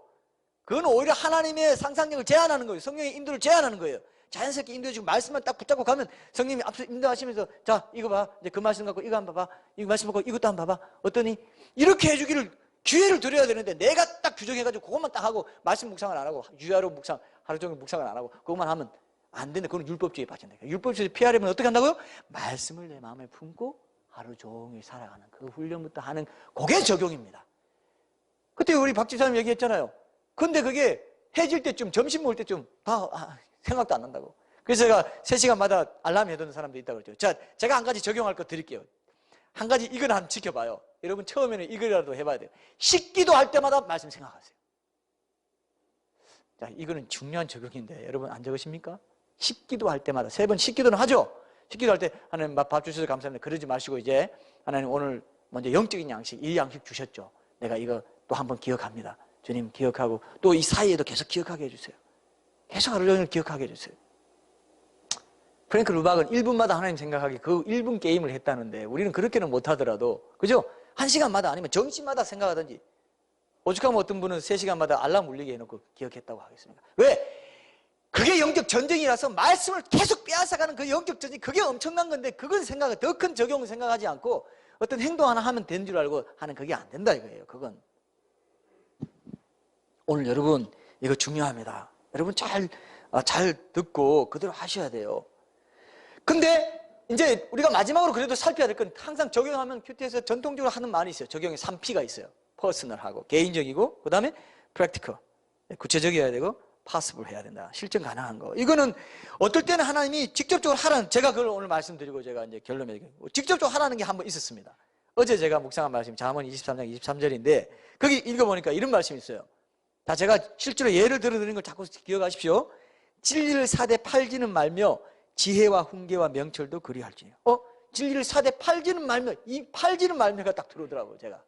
그건 오히려 하나님의 상상력을 제한하는 거예요. 성령의 인도를 제한하는 거예요. 자연스럽게 인도해주고 말씀만 딱 붙잡고 가면 성령님이 앞서 인도하시면서 자, 이거 봐. 이제 그 말씀 갖고 이거 한번 봐봐. 이거 말씀 갖고 이것도 한번 봐봐. 어떠니? 이렇게 해주기를 기회를 드려야 되는데 내가 딱 규정해가지고 그것만 딱 하고 말씀 묵상을 안 하고 유야로 묵상, 하루 종일 묵상을 안 하고 그것만 하면 안 된다. 그건 율법주의에 빠진다. 율법주의에서 피하려면 어떻게 한다고요? 말씀을 내 마음에 품고 하루 종일 살아가는 그 훈련부터 하는 그게 적용입니다. 그때 우리 박 집사님 얘기했잖아요. 근데 그게 해질 때쯤 점심 먹을 때쯤 다 생각도 안 난다고. 그래서 제가 3시간마다 알람 해두는 사람도 있다고 그랬죠. 자, 제가 한 가지 적용할 거 드릴게요. 한 가지 이건 한번 지켜봐요. 여러분 처음에는 이거라도 해봐야 돼요. 식기도 할 때마다 말씀 생각하세요. 자, 이거는 중요한 적용인데 여러분 안 적으십니까? 식기도 할 때마다 3번 식기도는 하죠. 식기도 할 때 하나님 밥 주셔서 감사합니다. 그러지 마시고 이제 하나님 오늘 먼저 영적인 양식, 이 양식 주셨죠. 내가 이거 또 한번 기억합니다. 주님 기억하고 또 이 사이에도 계속 기억하게 해주세요. 계속 하루 종일 기억하게 해주세요. 프랭크 루박은 1분마다 하나님 생각하기 그 1분 게임을 했다는데 우리는 그렇게는 못하더라도 그죠? 1시간마다 아니면 정시마다 생각하든지 오죽하면 어떤 분은 3시간마다 알람 울리게 해놓고 기억했다고 하겠습니다. 왜? 그게 영적 전쟁이라서 말씀을 계속 빼앗아가는 그 영적 전쟁 그게 엄청난 건데 그건 더 큰 적용을 생각하지 않고 어떤 행동 하나 하면 된 줄 알고 하는 그게 안 된다 이거예요. 그건 오늘 여러분 이거 중요합니다. 여러분 잘 듣고 그대로 하셔야 돼요. 근데 이제 우리가 마지막으로 그래도 살펴야 될 건 항상 적용하면 큐티에서 전통적으로 하는 말이 있어요. 적용의 3P가 있어요. 퍼스널하고 개인적이고 그 다음에 프랙티컬 구체적이어야 되고 파스블 해야 된다. 실천 가능한 거. 이거는 어떨 때는 하나님이 직접적으로 하라는 제가 그걸 오늘 말씀드리고 제가 이제 결론에 직접적으로 하라는 게 한번 있었습니다. 어제 제가 묵상한 말씀이 잠언 23장 23절인데 거기 읽어보니까 이런 말씀이 있어요. 자, 제가 실제로 예를 들어드리는 걸 자꾸 기억하십시오. 진리를 사대 팔지는 말며 지혜와 훈계와 명철도 그리할지니라. 진리를 사대 팔지는 말며 이 팔지는 말며가 딱 들어오더라고요. 제가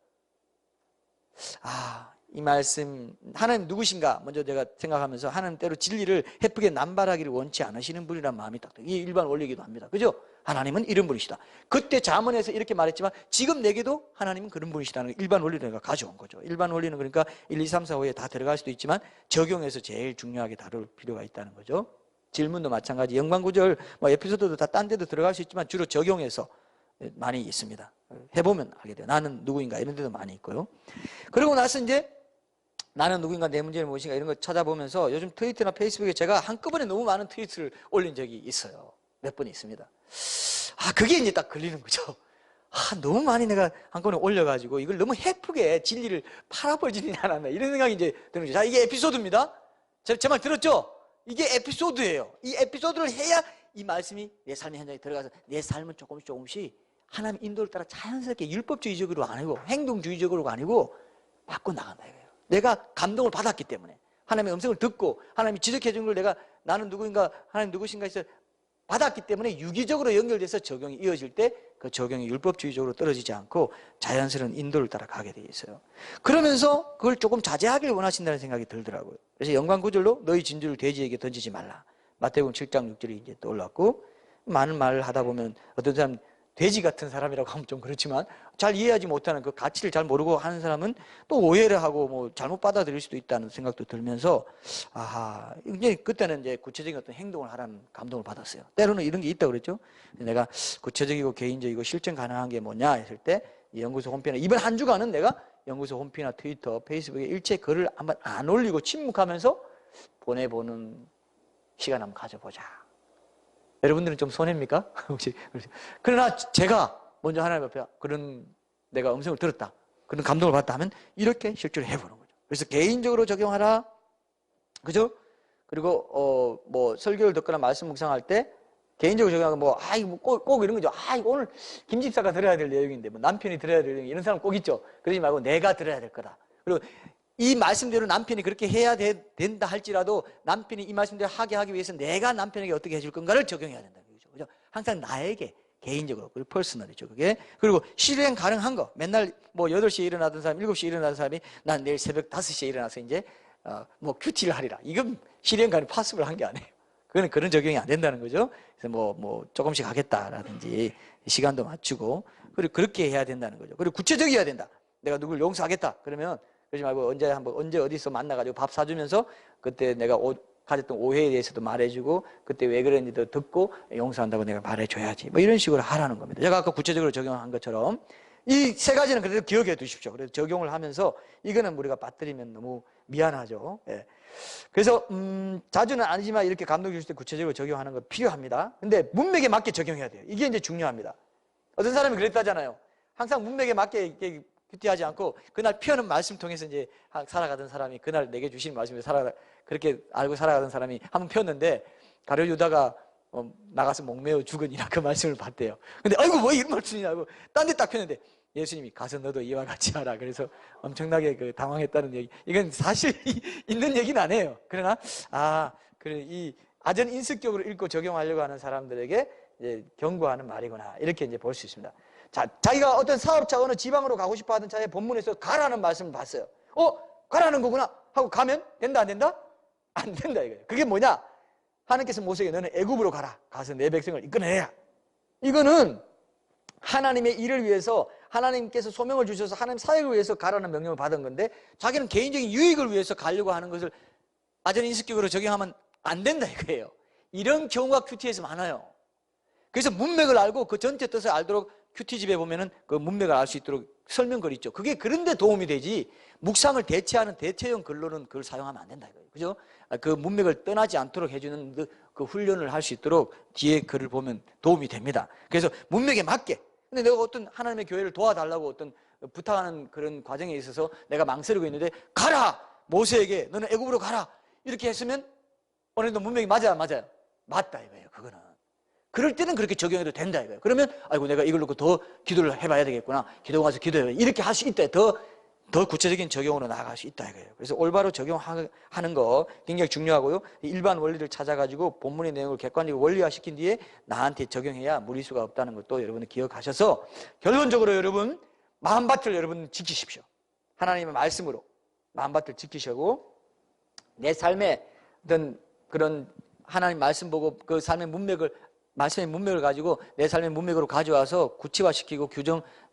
이 말씀 하나님 누구신가 먼저 제가 생각하면서 하나님 때로 진리를 헤프게 남발하기를 원치 않으시는 분이란 마음이 딱 들어요. 이 일반 원리이기도 합니다. 그죠? 하나님은 이런 분이시다. 그때 잠언에서 이렇게 말했지만 지금 내게도 하나님은 그런 분이시다는 일반 원리를 내가 가져온 거죠. 일반 원리는 그러니까 1, 2, 3, 4, 5에 다 들어갈 수도 있지만 적용해서 제일 중요하게 다룰 필요가 있다는 거죠. 질문도 마찬가지. 연관구절 에피소드도 다 딴 데도 들어갈 수 있지만 주로 적용해서 많이 있습니다. 해보면 알게 돼요. 나는 누구인가 이런 데도 많이 있고요. 그러고 나서 이제 나는 누구인가 내 문제는 무엇인가 이런 거 찾아보면서 요즘 트위터나 페이스북에 제가 한꺼번에 너무 많은 트윗을 올린 적이 있어요. 몇 번 있습니다. 그게 이제 딱 걸리는 거죠. 너무 많이 내가 한꺼번에 올려가지고 이걸 너무 헤프게 진리를 팔아버리지 않았나 이런 생각이 이제 드는 거죠. 자, 이게 에피소드입니다. 제 말 들었죠? 이게 에피소드예요. 이 에피소드를 해야 이 말씀이 내 삶의 현장에 들어가서 내 삶은 조금씩 하나님 인도를 따라 자연스럽게 율법주의적으로 아니고 행동주의적으로가 아니고 바꿔 나간다 이거예요. 내가 감동을 받았기 때문에 하나님의 음성을 듣고 하나님이 지적해 준 걸 내가 나는 누구인가 하나님 누구신가 해서 받았기 때문에 유기적으로 연결돼서 적용이 이어질 때 그 적용이 율법주의적으로 떨어지지 않고 자연스러운 인도를 따라 가게 돼 있어요. 그러면서 그걸 조금 자제하길 원하신다는 생각이 들더라고요. 그래서 연관구절로 너희 진주를 돼지에게 던지지 말라. 마태복음 7장 6절이 이제 떠올랐고 많은 말을 하다 보면 어떤 사람 돼지 같은 사람이라고 하면 좀 그렇지만 잘 이해하지 못하는 그 가치를 잘 모르고 하는 사람은 또 오해를 하고 잘못 받아들일 수도 있다는 생각도 들면서 이제 그때는 이제 구체적인 어떤 행동을 하라는 감동을 받았어요. 때로는 이런 게 있다고 그랬죠. 내가 구체적이고 개인적이고 실천 가능한 게 뭐냐 했을 때 연구소 홈페이지나 이번 한 주간은 내가 연구소 홈페이지나 트위터, 페이스북에 일체 글을 한번 안 올리고 침묵하면서 보내보는 시간 한번 가져보자. 여러분들은 좀 손해입니까? 혹시? 그러나 제가 먼저 하나님 앞에 그런 내가 음성을 들었다. 그런 감동을 받다 하면 이렇게 실제로 해보는 거죠. 그래서 개인적으로 적용하라. 그죠? 그리고, 설교를 듣거나 말씀 묵상할 때 개인적으로 적용하고 꼭 이런 거죠. 이거 오늘 김 집사가 들어야 될 내용인데 남편이 들어야 될 내용 이런 사람 꼭 있죠. 그러지 말고 내가 들어야 될 거다. 그리고 이 말씀대로 남편이 그렇게 해야 된다 할지라도 남편이 이 말씀대로 하게 하기 위해서 내가 남편에게 어떻게 해줄 건가를 적용해야 된다는 거죠. 그죠? 항상 나에게 개인적으로. 그리고 퍼스널이죠, 그게. 그리고 실행 가능한 거. 맨날 뭐 8시에 일어나던 사람, 7시에 일어나던 사람이 난 내일 새벽 5시에 일어나서 이제 뭐 큐티를 하리라. 이건 실행 가능 파습을 한 게 아니에요. 그거는 그런 적용이 안 된다는 거죠. 그래서 뭐 조금씩 하겠다라든지 시간도 맞추고, 그리고 그렇게 해야 된다는 거죠. 그리고 구체적이어야 된다. 내가 누굴 용서하겠다. 그러면 그러지 말고 언제 어디서 만나가지고 밥 사주면서 그때 내가 가졌던 오해에 대해서도 말해주고 그때 왜 그랬는지도 듣고 용서한다고 내가 말해줘야지. 뭐 이런 식으로 하라는 겁니다. 제가 아까 구체적으로 적용한 것처럼 이 세 가지는 그래도 기억해 두십시오. 그래서 적용을 하면서 이거는 우리가 빠뜨리면 너무 미안하죠. 예. 그래서 자주는 아니지만 이렇게 감동 주실 때 구체적으로 적용하는 거 필요합니다. 근데 문맥에 맞게 적용해야 돼요. 이게 이제 중요합니다. 어떤 사람이 그랬다잖아요. 항상 문맥에 맞게 이렇게 큐티하지 않고 그날 피하는 말씀 통해서 이제 살아가던 사람이 그날 내게 주신 말씀에서 그렇게 알고 살아가던 사람이 한번 폈는데 가려주다가 나가서 목매어 죽으니라 그 말씀을 받대요. 근데 아이고 뭐 이런 말씀이냐고 딴 데 딱 폈는데 예수님이 가서 너도 이와 같이 하라. 그래서 엄청나게 그 당황했다는 얘기. 이건 사실 있는 얘기는 아니에요. 그러나 그래 이 아전 인식적으로 읽고 적용하려고 하는 사람들에게 이제 경고하는 말이구나. 이렇게 이제 볼 수 있습니다. 자, 자기가 어떤 사업자 어느 지방으로 가고 싶어 하던 자의 본문에서 가라는 말씀을 봤어요. 가라는 거구나 하고 가면 된다 안 된다? 안 된다 이거예요. 그게 뭐냐? 하나님께서 모세에게 너는 애굽으로 가라. 가서 내 백성을 이끌어내라. 이거는 하나님의 일을 위해서 하나님께서 소명을 주셔서 하나님 사역을 위해서 가라는 명령을 받은 건데 자기는 개인적인 유익을 위해서 가려고 하는 것을 아전 인식적으로 적용하면 안 된다 이거예요. 이런 경우가 큐티에서 많아요. 그래서 문맥을 알고 그 전체 뜻을 알도록 큐티집에 보면은 그 문맥을 알 수 있도록 설명글 있죠. 그게 그런데 도움이 되지 묵상을 대체하는 대체형 글로는 그걸 사용하면 안 된다 이거예요. 그죠? 그 문맥을 떠나지 않도록 해주는 그 훈련을 할 수 있도록 뒤에 글을 보면 도움이 됩니다. 그래서 문맥에 맞게. 근데 내가 어떤 하나님의 교회를 도와달라고 어떤 부탁하는 그런 과정에 있어서 내가 망설이고 있는데 가라! 모세에게 너는 애굽으로 가라! 이렇게 했으면 어느 정도 문맥이 맞아요? 맞아요? 맞다 이거예요. 그거는. 그럴 때는 그렇게 적용해도 된다 이거예요. 그러면 아이고 내가 이걸 놓고 더 기도를 해봐야 되겠구나. 기도 가서 기도해야 이렇게 할 수 있다. 더 구체적인 적용으로 나아갈 수 있다 이거예요. 그래서 올바로 적용하는 거 굉장히 중요하고요. 일반 원리를 찾아가지고 본문의 내용을 객관적으로 원리화시킨 뒤에 나한테 적용해야 무리수가 없다는 것도 여러분은 기억하셔서 결론적으로 여러분 마음밭을 여러분 지키십시오. 하나님의 말씀으로 마음밭을 지키시고 내 삶에 어떤 그런 하나님 말씀 보고 그 삶의 말씀의 문맥을 가지고 내 삶의 문맥으로 가져와서 구체화시키고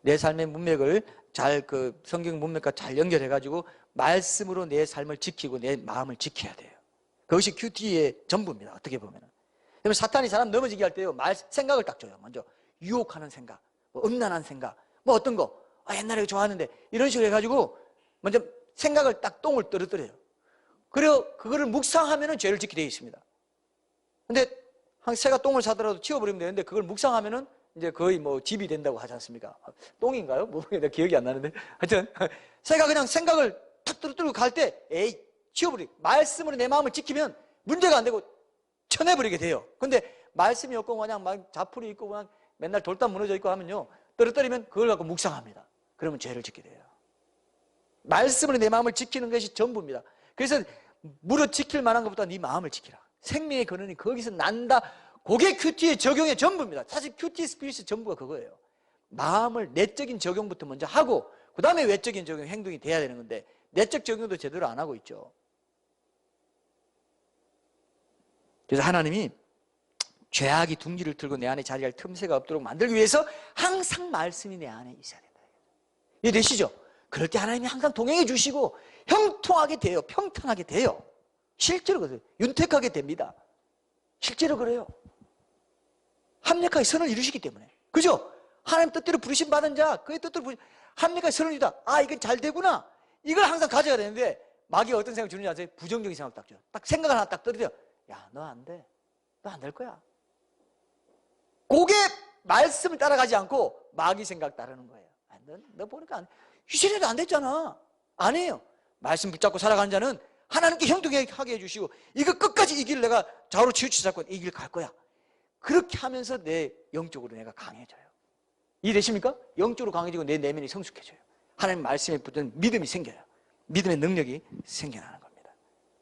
내 삶의 문맥을 잘 그 성경 문맥과 잘 연결해가지고 말씀으로 내 삶을 지키고 내 마음을 지켜야 돼요. 그것이 큐티의 전부입니다. 어떻게 보면은. 그러면 사탄이 사람 넘어지게 할 때요, 생각을 딱 줘요. 먼저 유혹하는 생각, 뭐 음란한 생각, 뭐 어떤 거, 옛날에 좋아하는데 이런 식으로 해가지고 먼저 생각을 딱 똥을 떨어뜨려요. 그리고 그거를 묵상하면은 죄를 짓게 되어 있습니다. 근데 새가 똥을 사더라도 치워버리면 되는데 그걸 묵상하면은 이제 거의 뭐 집이 된다고 하지 않습니까? 똥인가요? 뭐 내가 기억이 안 나는데 하여튼 새가 그냥 생각을 탁 떨어뜨리고 갈 때 치워버리고 말씀으로 내 마음을 지키면 문제가 안 되고 쳐내버리게 돼요. 근데 말씀이 없고 그냥 막 자풀이 있고 그냥 맨날 돌담 무너져 있고 하면요 떨어뜨리면 그걸 갖고 묵상합니다. 그러면 죄를 짓게 돼요. 말씀으로 내 마음을 지키는 것이 전부입니다. 그래서 무릇 지킬 만한 것보다 네 마음을 지키라. 생명의 근원이 거기서 난다. 그게 큐티의 적용의 전부입니다. 사실 큐티 스피릿의 전부가 그거예요. 마음을 내적인 적용부터 먼저 하고 그 다음에 외적인 적용 행동이 돼야 되는 건데 내적 적용도 제대로 안 하고 있죠. 그래서 하나님이 죄악이 둥지를 틀고 내 안에 자리할 틈새가 없도록 만들기 위해서 항상 말씀이 내 안에 있어야 된다. 이해되시죠? 그럴 때 하나님이 항상 동행해 주시고 형통하게 돼요. 평탄하게 돼요. 실제로 그래요. 윤택하게 됩니다. 실제로 그래요. 합력하게 선을 이루시기 때문에. 그죠? 하나님 뜻대로 부르심 받은 자, 그의 뜻대로 합력하게 선을 이루다. 이건 잘 되구나. 이걸 항상 가져야 되는데 마귀가 어떤 생각 주는지 아세요? 부정적인 생각 딱 줘요. 딱 생각을 하나 딱 떨어져. 야, 너 안 돼. 너 안 될 거야. 그게 말씀을 따라가지 않고 마귀 생각 따르는 거예요. 너 보니까 이전에도 안 됐잖아. 안 해요. 말씀 붙잡고 살아가는 자는 하나님께 형통하게 해주시고 이거 끝까지 이 길을 내가 좌우로 치우쳐 잡고 이 길 갈 거야. 그렇게 하면서 내 영적으로 내가 강해져요. 이해되십니까? 영적으로 강해지고 내 내면이 성숙해져요. 하나님 말씀에 붙은 믿음이 생겨요. 믿음의 능력이 생겨나는 겁니다.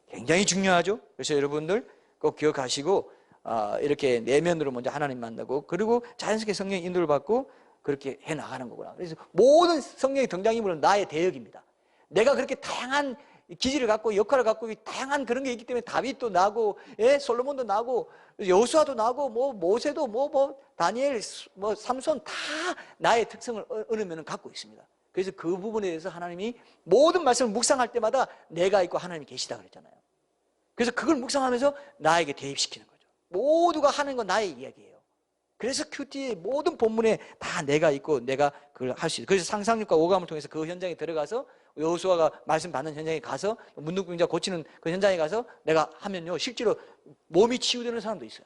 굉장히 중요하죠. 그래서 여러분들 꼭 기억하시고 이렇게 내면으로 먼저 하나님 만나고 그리고 자연스럽게 성령의 인도를 받고 그렇게 해 나가는 거구나. 그래서 모든 성령의 등장인물은 나의 대역입니다. 내가 그렇게 다양한 기질을 갖고 역할을 갖고 다양한 그런 게 있기 때문에 다윗도 나고, 예? 솔로몬도 나고, 여호수아도 나고, 뭐 모세도 뭐 다니엘, 뭐 삼손 다 나의 특성을 어느 면은 갖고 있습니다. 그래서 그 부분에 대해서 하나님이 모든 말씀을 묵상할 때마다 내가 있고 하나님이 계시다 그랬잖아요. 그래서 그걸 묵상하면서 나에게 대입시키는 거죠. 모두가 하는 건 나의 이야기예요. 그래서 큐티의 모든 본문에 다 내가 있고 내가 그걸 할 수 있어요. 그래서 상상력과 오감을 통해서 그 현장에 들어가서 여호수아가 말씀 받는 현장에 가서 문둥병자 고치는 그 현장에 가서 내가 하면요 실제로 몸이 치유되는 사람도 있어요.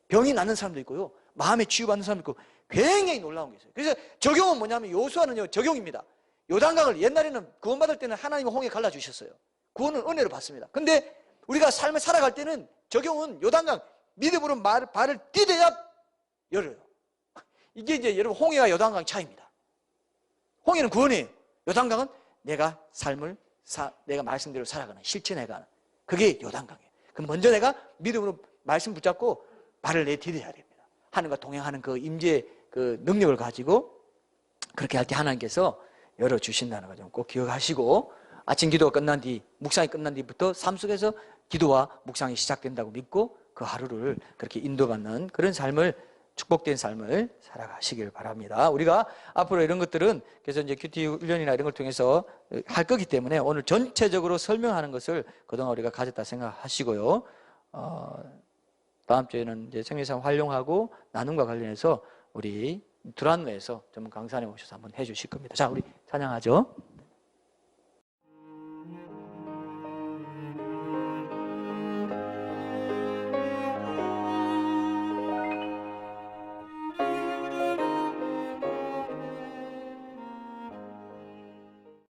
병이 낫는 사람도 있고요. 마음에 치유받는 사람도 있고 굉장히 놀라운 게 있어요. 그래서 적용은 뭐냐면 여호수아는요 적용입니다. 요단강을 옛날에는 구원받을 때는 하나님이 홍해 갈라주셨어요. 구원은 은혜로 받습니다. 근데 우리가 삶을 살아갈 때는 적용은 요단강 믿음으로 발을 디뎌야 열어요. 이게 이제 여러분 홍해와 요단강 차이입니다. 홍해는 구원이에요. 요단강은 내가 삶을 내가 말씀대로 살아가는 실천해가는 그게 요단강이에요. 그럼 먼저 내가 믿음으로 말씀 붙잡고 발을 내디뎌야 됩니다. 하나님과 동행하는 그 임재의 그 능력을 가지고 그렇게 할 때 하나님께서 열어주신다는 거죠. 꼭 기억하시고 아침 기도가 끝난 뒤 묵상이 끝난 뒤부터 삶 속에서 기도와 묵상이 시작된다고 믿고 그 하루를 그렇게 인도받는 그런 삶을 축복된 삶을 살아가시길 바랍니다. 우리가 앞으로 이런 것들은 그래서 이제 큐티 훈련이나 이런 걸 통해서 할 거기 때문에 오늘 전체적으로 설명하는 것을 그동안 우리가 가졌다 생각하시고요. 다음 주에는 이제 생명상 활용하고 나눔과 관련해서 우리 두란노에서 전문 강사님 오셔서 한번 해주실 겁니다. 자, 우리 찬양하죠.